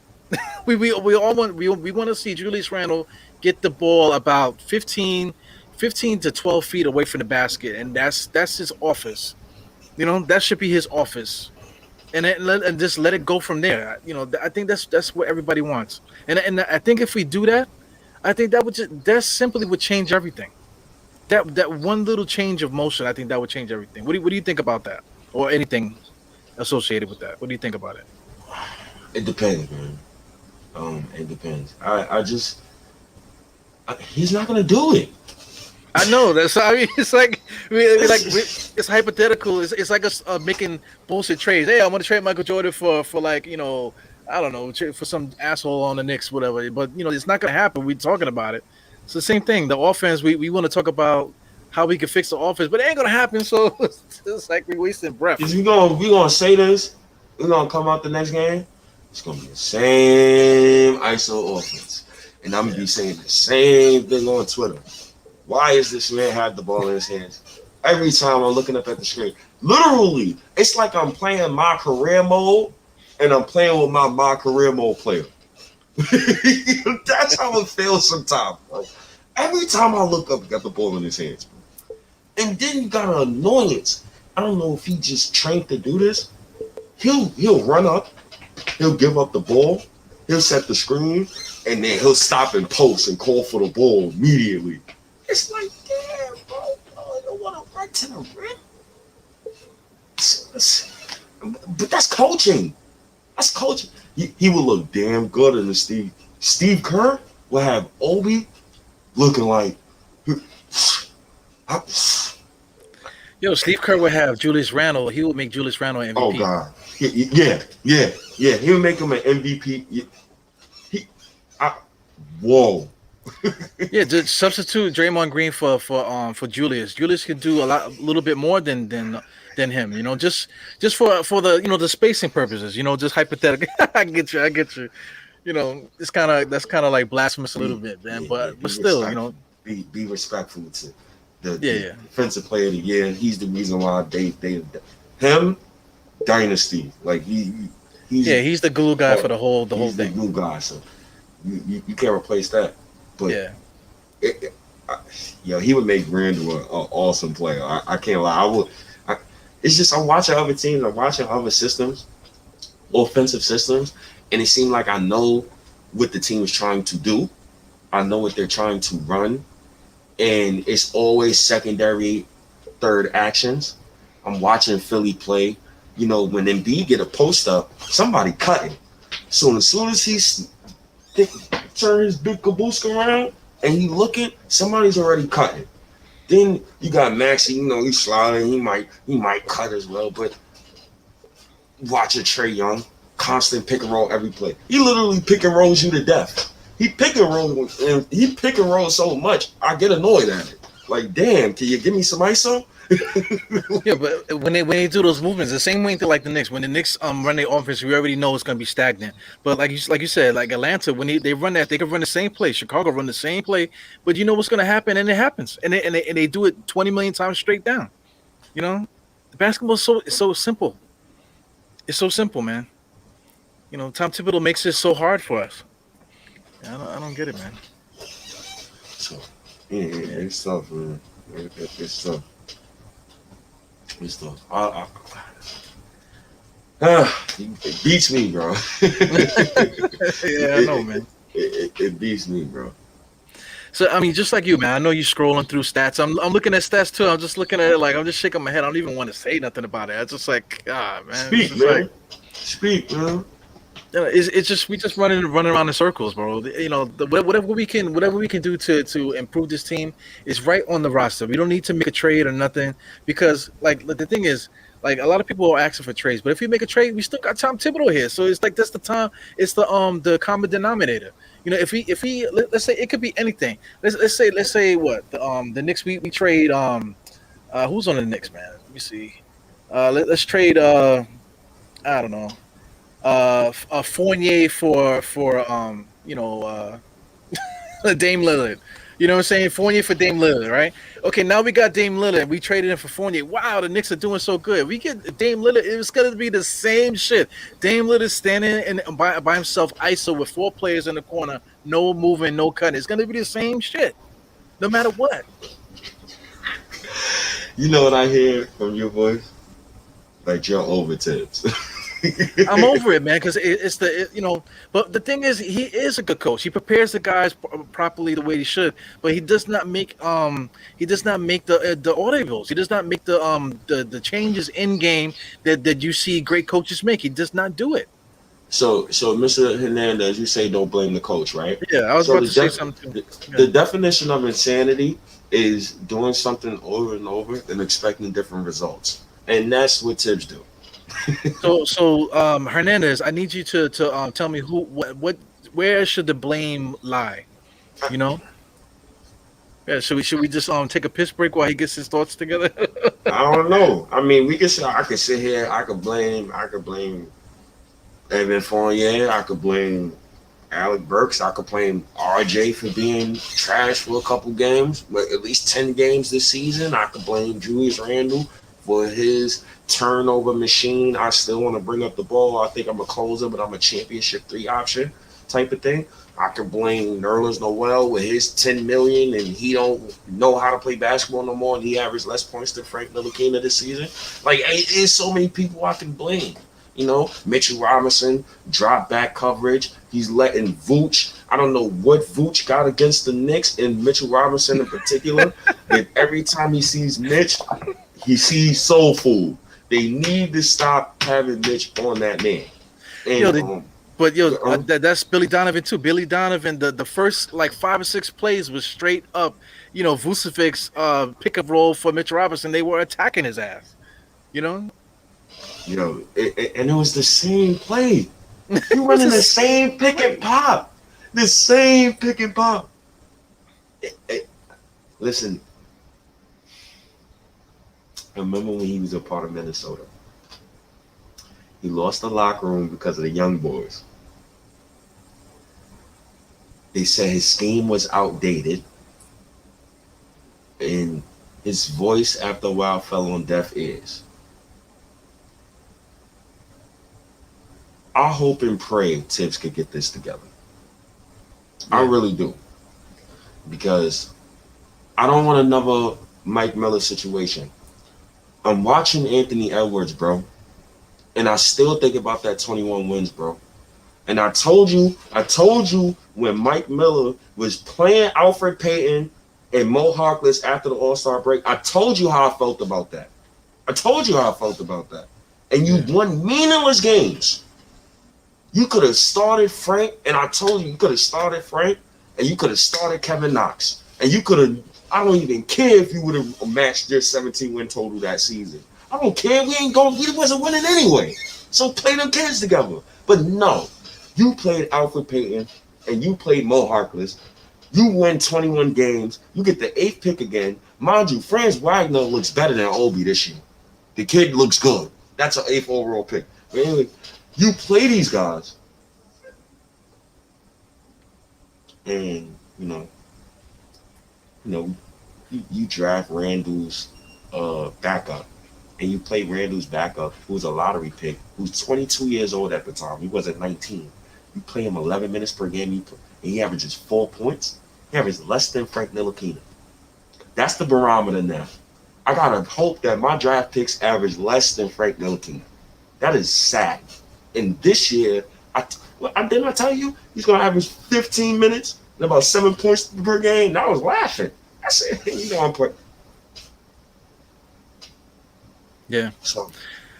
we all want. We want to see Julius Randle get the ball about 15 to 12 feet away from the basket, and that's his office. That should be his office, and just let it go from there. I think that's what everybody wants, and I think if we do that, I think that simply would change everything. That one little change of motion, I think that would change everything. What do you think about that, or anything associated with that? What do you think about it? It depends, man. It depends. He's not gonna do it. I know that's. I mean, it's like it's hypothetical. It's like us making bullshit trades. Hey, I want to trade Michael Jordan for like I don't know, for some asshole on the Knicks, whatever. But it's not gonna happen. We're talking about it. It's the same thing. The offense. We want to talk about how we can fix the offense, but it ain't gonna happen. So it's like we wasting breath. If we gonna say this, we're gonna come out the next game. It's gonna be the same ISO offense, and I'm gonna be saying the same thing on Twitter. Why is this man have the ball in his hands? Every time I'm looking up at the screen, literally, it's like I'm playing my career mode, and I'm playing with my career mode player. That's how it feels sometimes, bro. Every time I look up, he got the ball in his hands, bro. And then you got an annoyance. I don't know if he just trained to do this. He'll run up, he'll give up the ball, he'll set the screen, and then he'll stop and post and call for the ball immediately. It's like, damn, bro, I don't want to run to the rim. But that's coaching. That's coaching. He will look damn good in the Steve Kerr will have Obi looking like. Steve Kerr would have Julius Randle. He would make Julius Randle MVP. Oh God, yeah. He would make him an MVP. Whoa. Yeah, just substitute Draymond Green for Julius. Julius can do a little bit more than him. Just for the the spacing purposes. Just hypothetical. I get you. That's kind of like blasphemous a little bit, man. But still, be respectful to the defensive player of the year. He's the reason why they him dynasty. Like he's the glue guy for the whole thing. He's the glue guy, so you can't replace that. But he would make Randall an awesome player. I can't lie. It's just I'm watching other teams. I'm watching other systems, offensive systems, and it seemed like I know what the team is trying to do. I know what they're trying to run, and it's always secondary, third actions. I'm watching Philly play. When Embiid get a post up, somebody cutting. So as soon as he's turn his big caboose around and he looking, somebody's already cutting. Then you got Maxey, he's sliding, he might cut as well, but watch a Trae Young, constant pick and roll every play. He literally pick and rolls you to death. He pick and roll so much, I get annoyed at it. Like, damn, can you give me some ISO? Yeah, but when they do those movements, the same way to like the Knicks. When the Knicks run their offense, we already know it's gonna be stagnant. But like you said, like Atlanta, when they run that, they can run the same play. Chicago run the same play, but you know what's gonna happen, and it happens, and they do it 20 million times straight down. The basketball is so simple. It's so simple, man. Tom Thibodeau makes it so hard for us. I don't get it, man. So it's tough, man. It's tough. It's tough. It beats me, bro. Yeah, I know, man. It beats me, bro. So I mean, just like you, man. I know you're scrolling through stats. I'm looking at stats too. I'm just looking at it like I'm just shaking my head. I don't even want to say nothing about it. It's just like, man. Speak, man. Speak, man. It's just we just running around in circles, bro. Whatever we can do to improve this team is right on the roster. We don't need to make a trade or nothing because like the thing is, like a lot of people are asking for trades, but if we make a trade, we still got Tom Thibodeau here. So it's like that's the time. It's the common denominator. If we let's say it could be anything. Let's say what the Knicks we trade who's on the Knicks, man? Let me see. Let's trade I don't know. A Fournier for Dame Lillard. You know what I'm saying? Fournier for Dame Lillard, right? Okay, now we got Dame Lillard. We traded him for Fournier. Wow, the Knicks are doing so good. We get Dame Lillard. It's going to be the same shit. Dame Lillard standing by himself, ISO with 4 players in the corner, no moving, no cutting. It's going to be the same shit, no matter what. You know what I hear from your voice? Like you're over Tibbs. I'm over it, man, because But the thing is, he is a good coach. He prepares the guys properly the way he should, but he does not make the audibles. He does not make the changes in game that you see great coaches make. He does not do it. So, Mr. Hernandez, you say don't blame the coach, right? Yeah, I was So about to say something the, too. the Yeah. definition of insanity is doing something over and over and expecting different results, and that's what Tibbs do. So Hernandez, I need you to tell me what where should the blame lie? You know? Yeah, should we just take a piss break while he gets his thoughts together? I don't know. I mean, we can say I could sit here. I could blame Evan Fournier. I could blame Alec Burks. I could blame RJ for being trash for a couple games, but at least 10 games this season. I could blame Julius Randle for his turnover machine. I still want to bring up the ball. I think I'm a closer, but I'm a championship 3 option type of thing. I could blame Nerlens Noel with his 10 million and he don't know how to play basketball no more and he averaged less points than Frank Ntilikina this season. Like, there's so many people I can blame. Mitchell Robinson, drop back coverage. He's letting Vooch. I don't know what Vooch got against the Knicks and Mitchell Robinson in particular, but every time he sees Mitch, he sees soul food. They need to stop having Mitch on that man. Yo, And but um that's Billy Donovan too. Billy Donovan, the first like 5 or 6 plays was straight up, Vucevic's pick and roll for Mitch Robinson. They were attacking his ass. You know, and it was the same play. You it was running the just same pick and pop, the same pick and pop. Listen, I remember when he was a part of Minnesota. He lost the locker room because of the young boys. They said his scheme was outdated, and his voice after a while fell on deaf ears. I hope and pray Tibbs could get this together. I yeah. really do. Because I don't want another Mike Miller situation. I'm watching Anthony Edwards, bro, and I still think about that 21 wins, bro. And I told you when Mike Miller was playing Alfred Payton and Mo Harkless after the All-Star break, I told you how I felt about that. I told you how I felt about that. And you Yeah. won meaningless games. You could have started Frank, and I told you could have started Frank, and you could have started Kevin Knox. And you could have, I don't even care if you would have matched your 17 win total that season. I don't care. We wasn't winning anyway. So play them kids together. But no, you played Alfred Payton, and you played Mo Harkless. You win 21 games. You get the 8th pick again. Mind you, Franz Wagner looks better than Obi this year. The kid looks good. That's an 8th overall pick. But anyway, you play these guys, and you draft Randall's backup, and you play Randall's backup, who's a lottery pick, who's 22 years old at the time. He wasn't 19. You play him 11 minutes per game, and he averages 4 points. He averages less than Frank Ntilikina. That's the barometer now. I gotta hope that my draft picks average less than Frank Ntilikina. That is sad. And this year, didn't I tell you he's gonna average 15 minutes and about 7 points per game? And I was laughing. I said, I'm putting. Yeah. So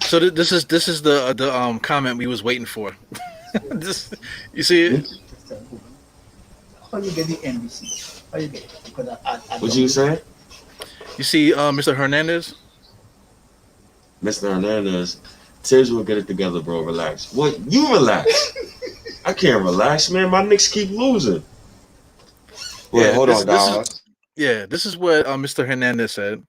So this is the comment we was waiting for. this, you see it? How you get the NBC? How you get it? Because I what don't you do saying, You see Mr. Hernandez? Mr. Hernandez? Tibbs will get it together, bro. Relax. What? You relax. I can't relax, man. My Knicks keep losing. Wait, Yeah. hold This on, this is dog. yeah. This is what Mr. Hernandez said.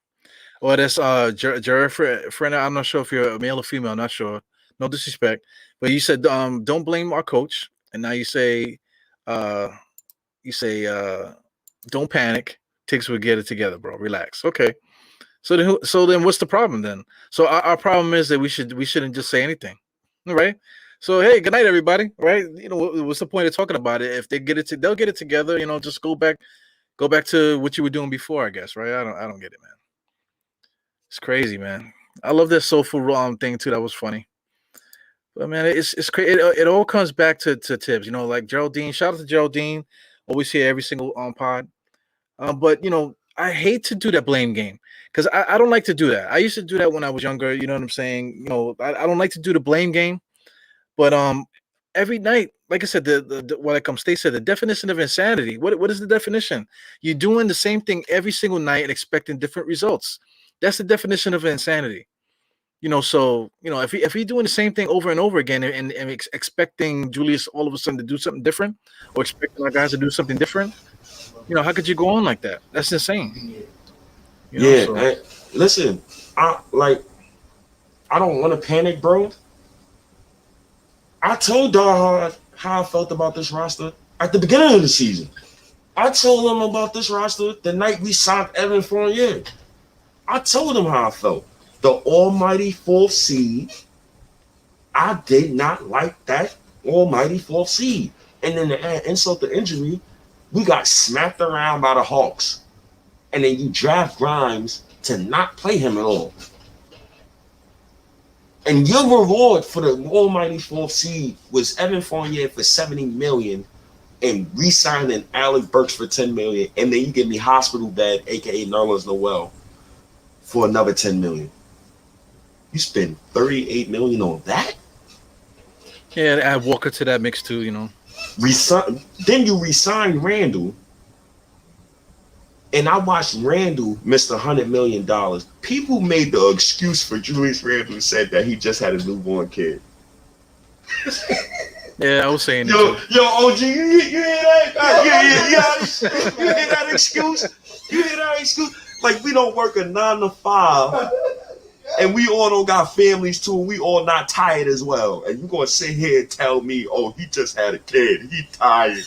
Well, that's Jared Friend. I'm not sure if you're a male or female. Not sure. No disrespect, but you said don't blame our coach, and now uh you say don't panic. Tiggs will get it together, bro. Relax. Okay. So then what's the problem then? So our problem is that we shouldn't just say anything, all right? So hey, good night, everybody. Right? What's the point of talking about it? If they get it, they'll get it together. Just go back to what you were doing before, I guess. Right? I don't get it, man. It's crazy, man. I love that soulful thing too. That was funny. But man, it's crazy. It all comes back to Tibbs. Like Geraldine. Shout out to Geraldine. Always here every single pod. But I hate to do that blame game because I don't like to do that. I used to do that when I was younger. You know what I'm saying? I don't like to do the blame game. But every night, like I said, State said, the definition of insanity. What is the definition? You're doing the same thing every single night and expecting different results. That's the definition of insanity. So if you're doing the same thing over and over again and expecting Julius all of a sudden to do something different, or expecting our guys to do something different, how could you go on like that? That's insane. Listen, I don't want to panic, bro. I told Diehard how I felt about this roster at the beginning of the season. I told him about this roster the night we signed Evan Fournier. I told him how I felt. The almighty fourth seed, I did not like that almighty fourth seed. And then to add insult to injury, we got smacked around by the Hawks. And then you draft Grimes to not play him at all. And your reward for the almighty fourth seed was Evan Fournier for $70 million and re-signing Alec Burks for $10 million. And then you give me hospital bed, aka Nerlens Noel, for another $10 million. You spend $38 million on that? Yeah, add Walker to that mix too, Then you resign Randall. And I watched Randall miss $100 million. People made the excuse for Julius Randall said that he just had a newborn kid. Yeah, I was saying yo, OG, you hear that? You hear that excuse? You hear that excuse? Like, we don't work a 9 to 5. And we all don't got families too. We all not tired as well. And you gonna sit here and tell me, oh, he just had a kid. He tired.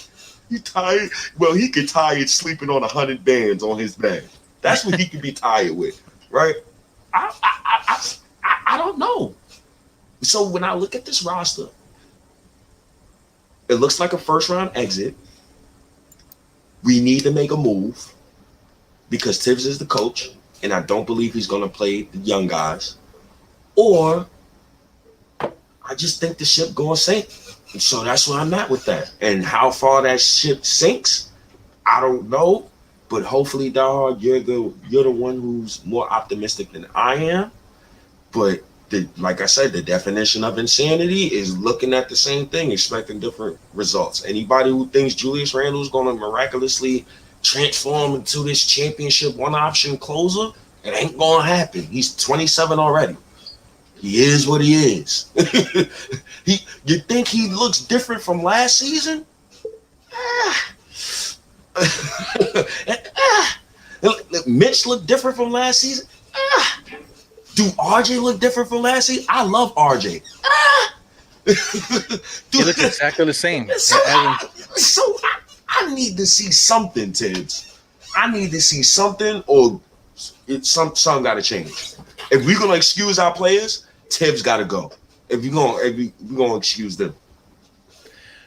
He tired. Well, he could tired sleeping on 100 bands on his bed. That's what he could be tired with, right? I don't know. So when I look at this roster, it looks like a first round exit. We need to make a move because Tibbs is the coach. And I don't believe he's going to play the young guys. Or I just think the ship going to sink. And so that's where I'm at with that. And how far that ship sinks, I don't know. But hopefully, Diehard, you're the one who's more optimistic than I am. But like I said, the definition of insanity is looking at the same thing, expecting different results. Anybody who thinks Julius Randle is going to miraculously transform into this championship one-option closer, it ain't gonna happen. He's 27 already. He is what he is. You think he looks different from last season? Mitch look different from last season? Do RJ look different from last season? I love RJ. He looks exactly the same. So I need to see something, Tibbs. I need to see something, or something got to change. If we're gonna excuse our players, Tibbs got to go. If we're gonna excuse them.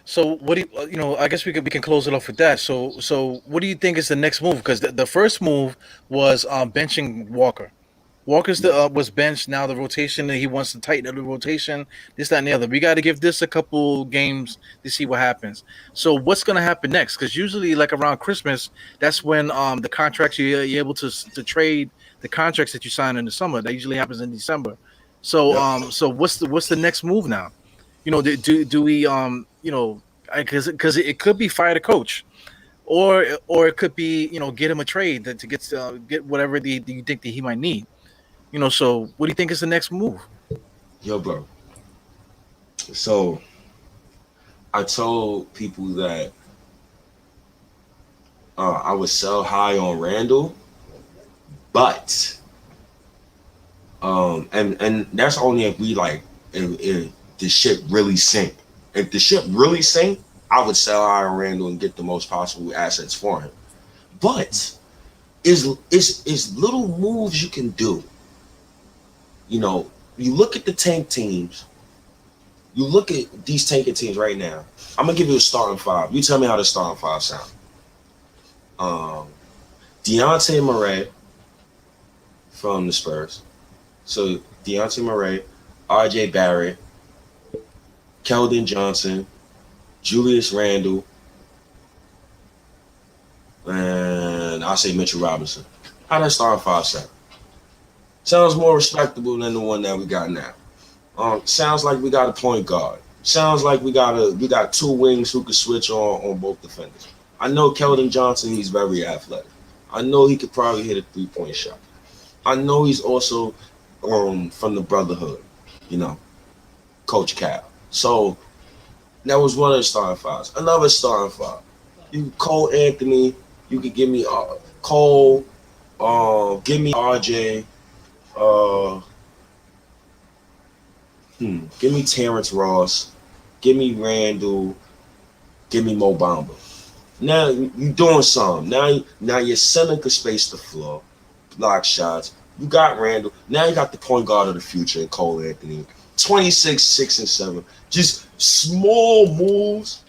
So what do you I guess we can close it off with that. So what do you think is the next move? Because the first move was benching Walker. Walker's was benched. Now the rotation, he wants to tighten up the rotation. This, that, and the other. We got to give this a couple games to see what happens. So what's going to happen next? Because usually, like around Christmas, that's when the contracts you're able to trade the contracts that you sign in the summer. That usually happens in December. So so what's the next move now? Do we because it could be fire the coach, or it could be get him a trade to get whatever you think that he might need. So what do you think is the next move? Yo, bro. So I told people that I would sell high on Randall, but and that's only if we if the ship really sink. If the ship really sink, I would sell high on Randall and get the most possible assets for him. But is little moves you can do. You look at the tank teams. You look at these tanking teams right now. I'm gonna give you a starting five. You tell me how the starting five sound. Dejounte Murray from the Spurs. So Dejounte Murray, RJ Barrett, Keldon Johnson, Julius Randle, and I'll say Mitchell Robinson. How that starting five sound? Sounds more respectable than the one that we got now. Sounds like we got a point guard. sounds like we got two wings who could switch on both defenders. I know Keldon Johnson, he's very athletic. I know he could probably hit a 3-point shot. I know he's also from the brotherhood, you know, Coach Cal. So that was one of the starting fives. Another starting five. You Cole Anthony, you could give me Cole, give me RJ, give me Terrence Ross, give me Randall, give me Mo Bamba. Now you're doing something. Now your center could space the floor, block shots. You got Randall. Now you got the point guard of the future in Cole Anthony. 26, 6, and 7. Just small moves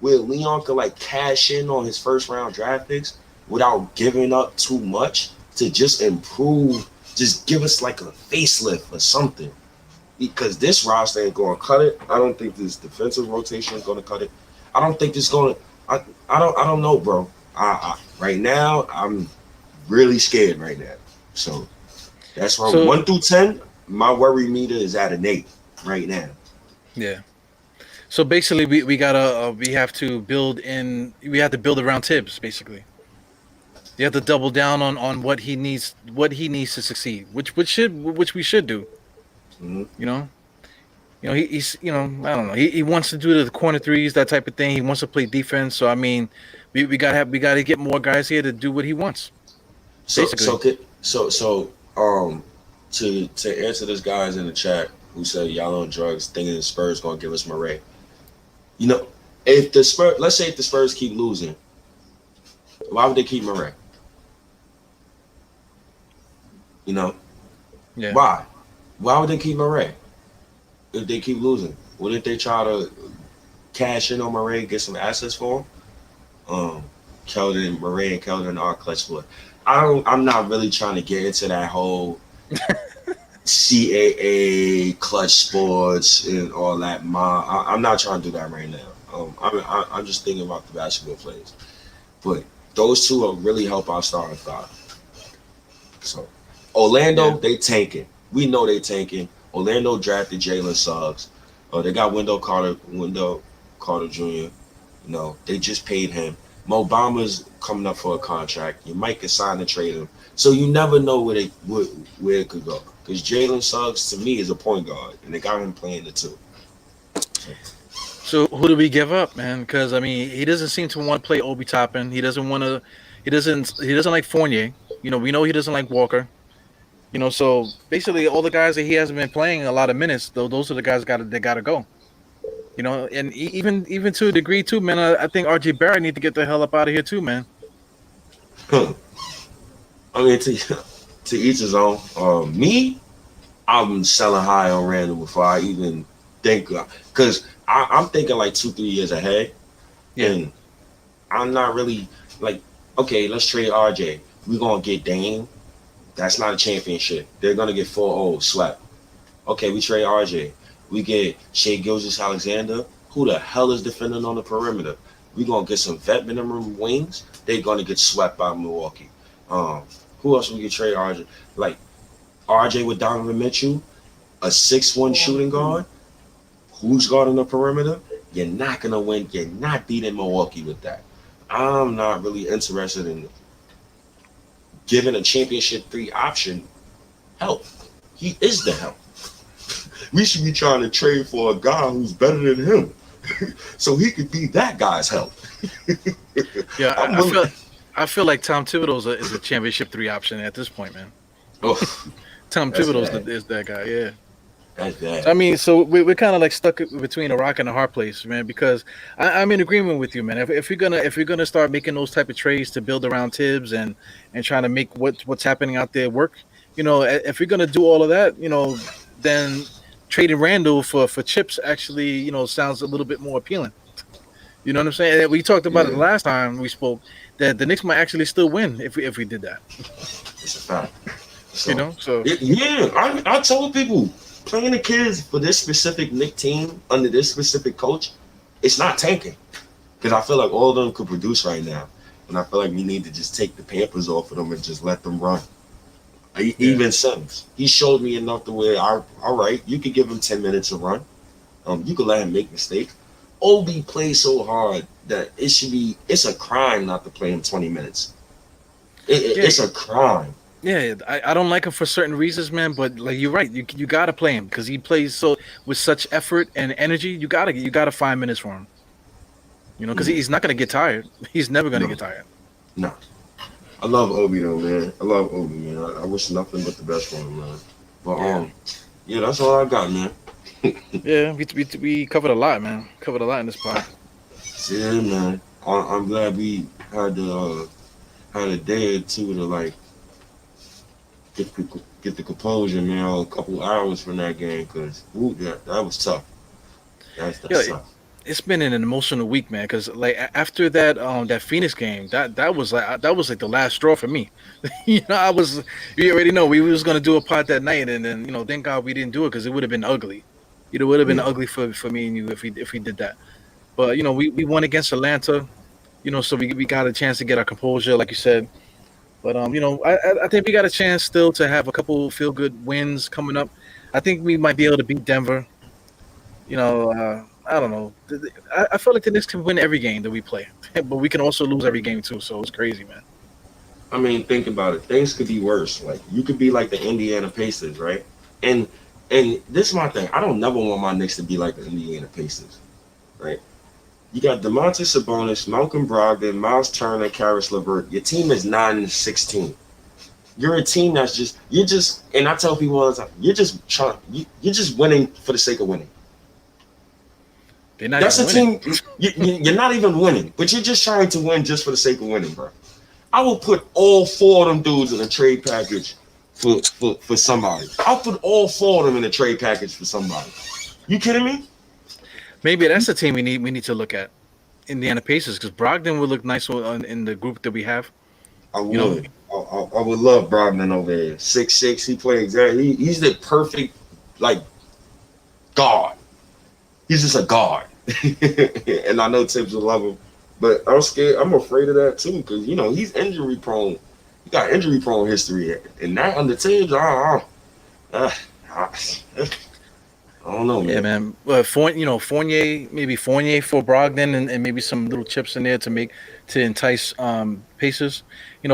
where Leon could like cash in on his first round draft picks without giving up too much to just improve, just give us like a facelift or something. Because this roster ain't gonna cut it. I don't think this defensive rotation is gonna cut it. I don't think it's gonna. I don't know, bro. Right now I'm really scared right now. So that's why 1 through 10, my worry meter is at an 8 right now. Yeah. So basically, we have to build around Tibbs. Basically, you have to double down on what he needs to succeed, which we should do. Mm-hmm. You know, he's I don't know. He wants to do the corner threes, that type of thing. He wants to play defense. So I mean, we gotta get more guys here to do what he wants. So to answer this guys in the chat who said y'all on drugs, thinking the Spurs gonna give us Murray. You know, let's say if the Spurs keep losing, why would they keep Murray? You know, yeah. Why would they keep Murray if they keep losing? Wouldn't they try to cash in on Murray, get some assets for him? Murray and Keldon are clutch for it. I'm not really trying to get into that whole CAA clutch sports and all that. I'm not trying to do that right now. I'm just thinking about the basketball players. But those two will really help our starting five. So Orlando, they tanking. We know they tanking. Orlando drafted Jalen Suggs. They got Wendell Carter Jr. You know, they just paid him. Mo Bamba's coming up for a contract. You might get signed to trade him. So you never know where it could go. Because Jalen Suggs, to me, is a point guard. And they got him playing the 2. So who do we give up, man? Because I mean, he doesn't seem to want to play Obi Toppin. He doesn't like Fournier. You know, we know he doesn't like Walker. You know, so basically all the guys that he hasn't been playing a lot of minutes, though, those are the guys that gotta go. You know, and even to a degree too, man. I think RJ Barrett need to get the hell up out of here too, man. I mean, to each his own. Me, I'm selling high on Randall before I even think, because I'm thinking like 2-3 years ahead. Yeah. And I'm not really like, okay, let's trade RJ. We're gonna get Dame. That's not a championship. They're gonna get 4-0 swept. Okay, we trade RJ. We get Shai Gilgeous-Alexander. Who the hell is defending on the perimeter? We're going to get some vet minimum wings. They're going to get swept by Milwaukee. Who else we can trade RJ? Like RJ with Donovan Mitchell, a 6'1" shooting guard. Who's guarding the perimeter? You're not going to win. You're not beating Milwaukee with that. I'm not really interested in giving a championship 3 option help. He is the help. We should be trying to trade for a guy who's better than him, so he could be that guy's help. Yeah, I feel like Tom Thibodeau is a championship 3 option at this point, man. Oh, Tom Thibodeau is that guy, yeah. That's bad. I mean, so we're kind of like stuck between a rock and a hard place, man. Because I'm in agreement with you, man. If you're gonna start making those type of trades to build around Tibbs and trying to make what's happening out there work, you know, if you're gonna do all of that, you know, then trading Randall for chips actually, you know, sounds a little bit more appealing. You know what I'm saying? We talked about it the last time we spoke, that the Knicks might actually still win if we did that. It's a fact. So, you know, so I told people, playing the kids for this specific Knicks team under this specific coach, it's not tanking. Because I feel like all of them could produce right now. And I feel like we need to just take the Pampers off of them and just let them run. Even Sims, he showed me enough to where, all right, you could give him 10 minutes to run. You can let him make mistakes. Obi plays so hard that it's a crime not to play him 20 minutes. It's a crime. Yeah, I don't like him for certain reasons, man. But like you're right, you gotta play him because he plays so with such effort and energy. You gotta 5 minutes for him. Because he's not gonna get tired. He's never gonna get tired. No. I love Obi though, man. I love Obi, man. I wish nothing but the best for him, man. But yeah, that's all I got, man. Yeah, we covered a lot, man. Covered a lot in this pod. Yeah, man. I'm glad we had a day or two to like get the composure, man. Or a couple hours from that game, cause that was tough. That's tough. It's been an emotional week, man. Because like after that Phoenix game, that was like the last straw for me. You already know we was gonna do a pod that night, and then thank God we didn't do it because it would have been ugly. It would have been ugly for me and you if we did that. But we won against Atlanta. So we got a chance to get our composure, like you said. But I think we got a chance still to have a couple feel good wins coming up. I think we might be able to beat Denver. I don't know. I feel like the Knicks can win every game that we play, but we can also lose every game too. So it's crazy, man. I mean, think about it. Things could be worse. Like you could be like the Indiana Pacers, right? And this is my thing. I don't never want my Knicks to be like the Indiana Pacers, right? You got Domantas Sabonis, Malcolm Brogdon, Miles Turner, Karis LeVert. Your team is 9-16. You're a team that's and I tell people all the time, you're just winning for the sake of winning. That's a team. You're not even winning, but you're just trying to win just for the sake of winning, bro. I will put all 4 of them dudes in a trade package for somebody. I'll put all 4 of them in a trade package for somebody. You kidding me? Maybe that's the team we need to look at, Indiana Pacers, because Brogdon would look nice in the group that we have. I would. I would love Brogdon over there. 6'6", he plays exactly. He's the perfect guard. He's just a guard. And I know Tibbs will love him, but I'm scared. I'm afraid of that too because he's injury prone. He got injury prone history, and that under Tibbs, I don't know, man. Yeah, man. Fournier, maybe Fournier for Brogdon, and maybe some little chips in there to entice Pacers.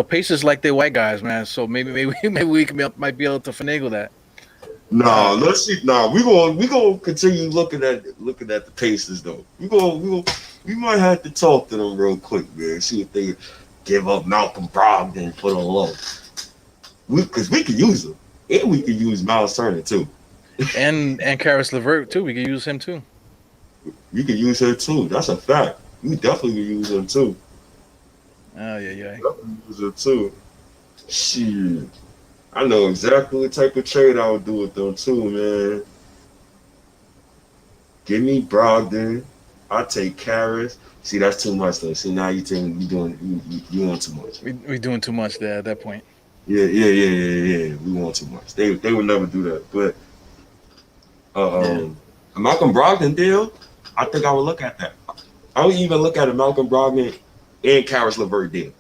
Pacers like their white guys, man. So maybe we might be able to finagle that. No, let's see. No, we gonna continue looking at the Pacers though. We might have to talk to them real quick, man. See if they give up Malcolm Brogdon and put on low. Because we could use them, and we could use Miles Turner too, and Karis LeVert too. We could use him too. We could use her too. That's a fact. We definitely could use him too. Oh yeah. Definitely use her too. Shit. I know exactly what type of trade I would do with them too, man. Give me Brogdon. I'll take Karis. See, that's too much though. See, now you want too much. We doing too much there at that point. Yeah. We want too much. They would never do that. But a Malcolm Brogdon deal, I think I would look at that. I would even look at a Malcolm Brogdon and Karis LeVert deal.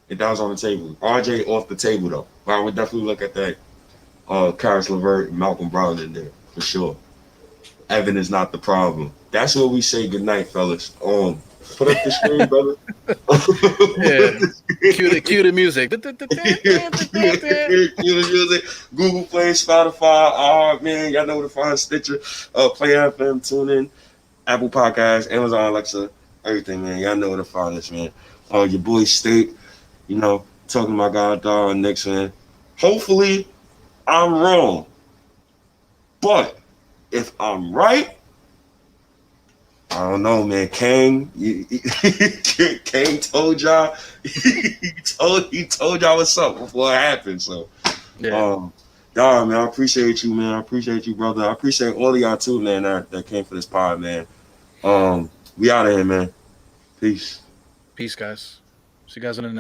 If that was on the table. RJ off the table though. But I would definitely look at that Karis LeVert and Malcolm Brogdon there for sure. Evan is not the problem. That's where we say goodnight, fellas. Put up the screen, brother. Yeah. Cue the music. Cue the music. Google Play, Spotify, man, y'all know where to find Stitcher, Play FM, tune in, Apple Podcasts, Amazon Alexa, everything, man. Y'all know where to find us, man. Your boy State, talking about God Knicks, man. Hopefully, I'm wrong. But if I'm right, I don't know, man. Kang told y'all. He told y'all what's up before it happened. So, y'all, man, I appreciate you, man. I appreciate you, brother. I appreciate all of y'all too, man. That came for this pod, man. We out of here, man. Peace. Peace, guys. See you guys in the next.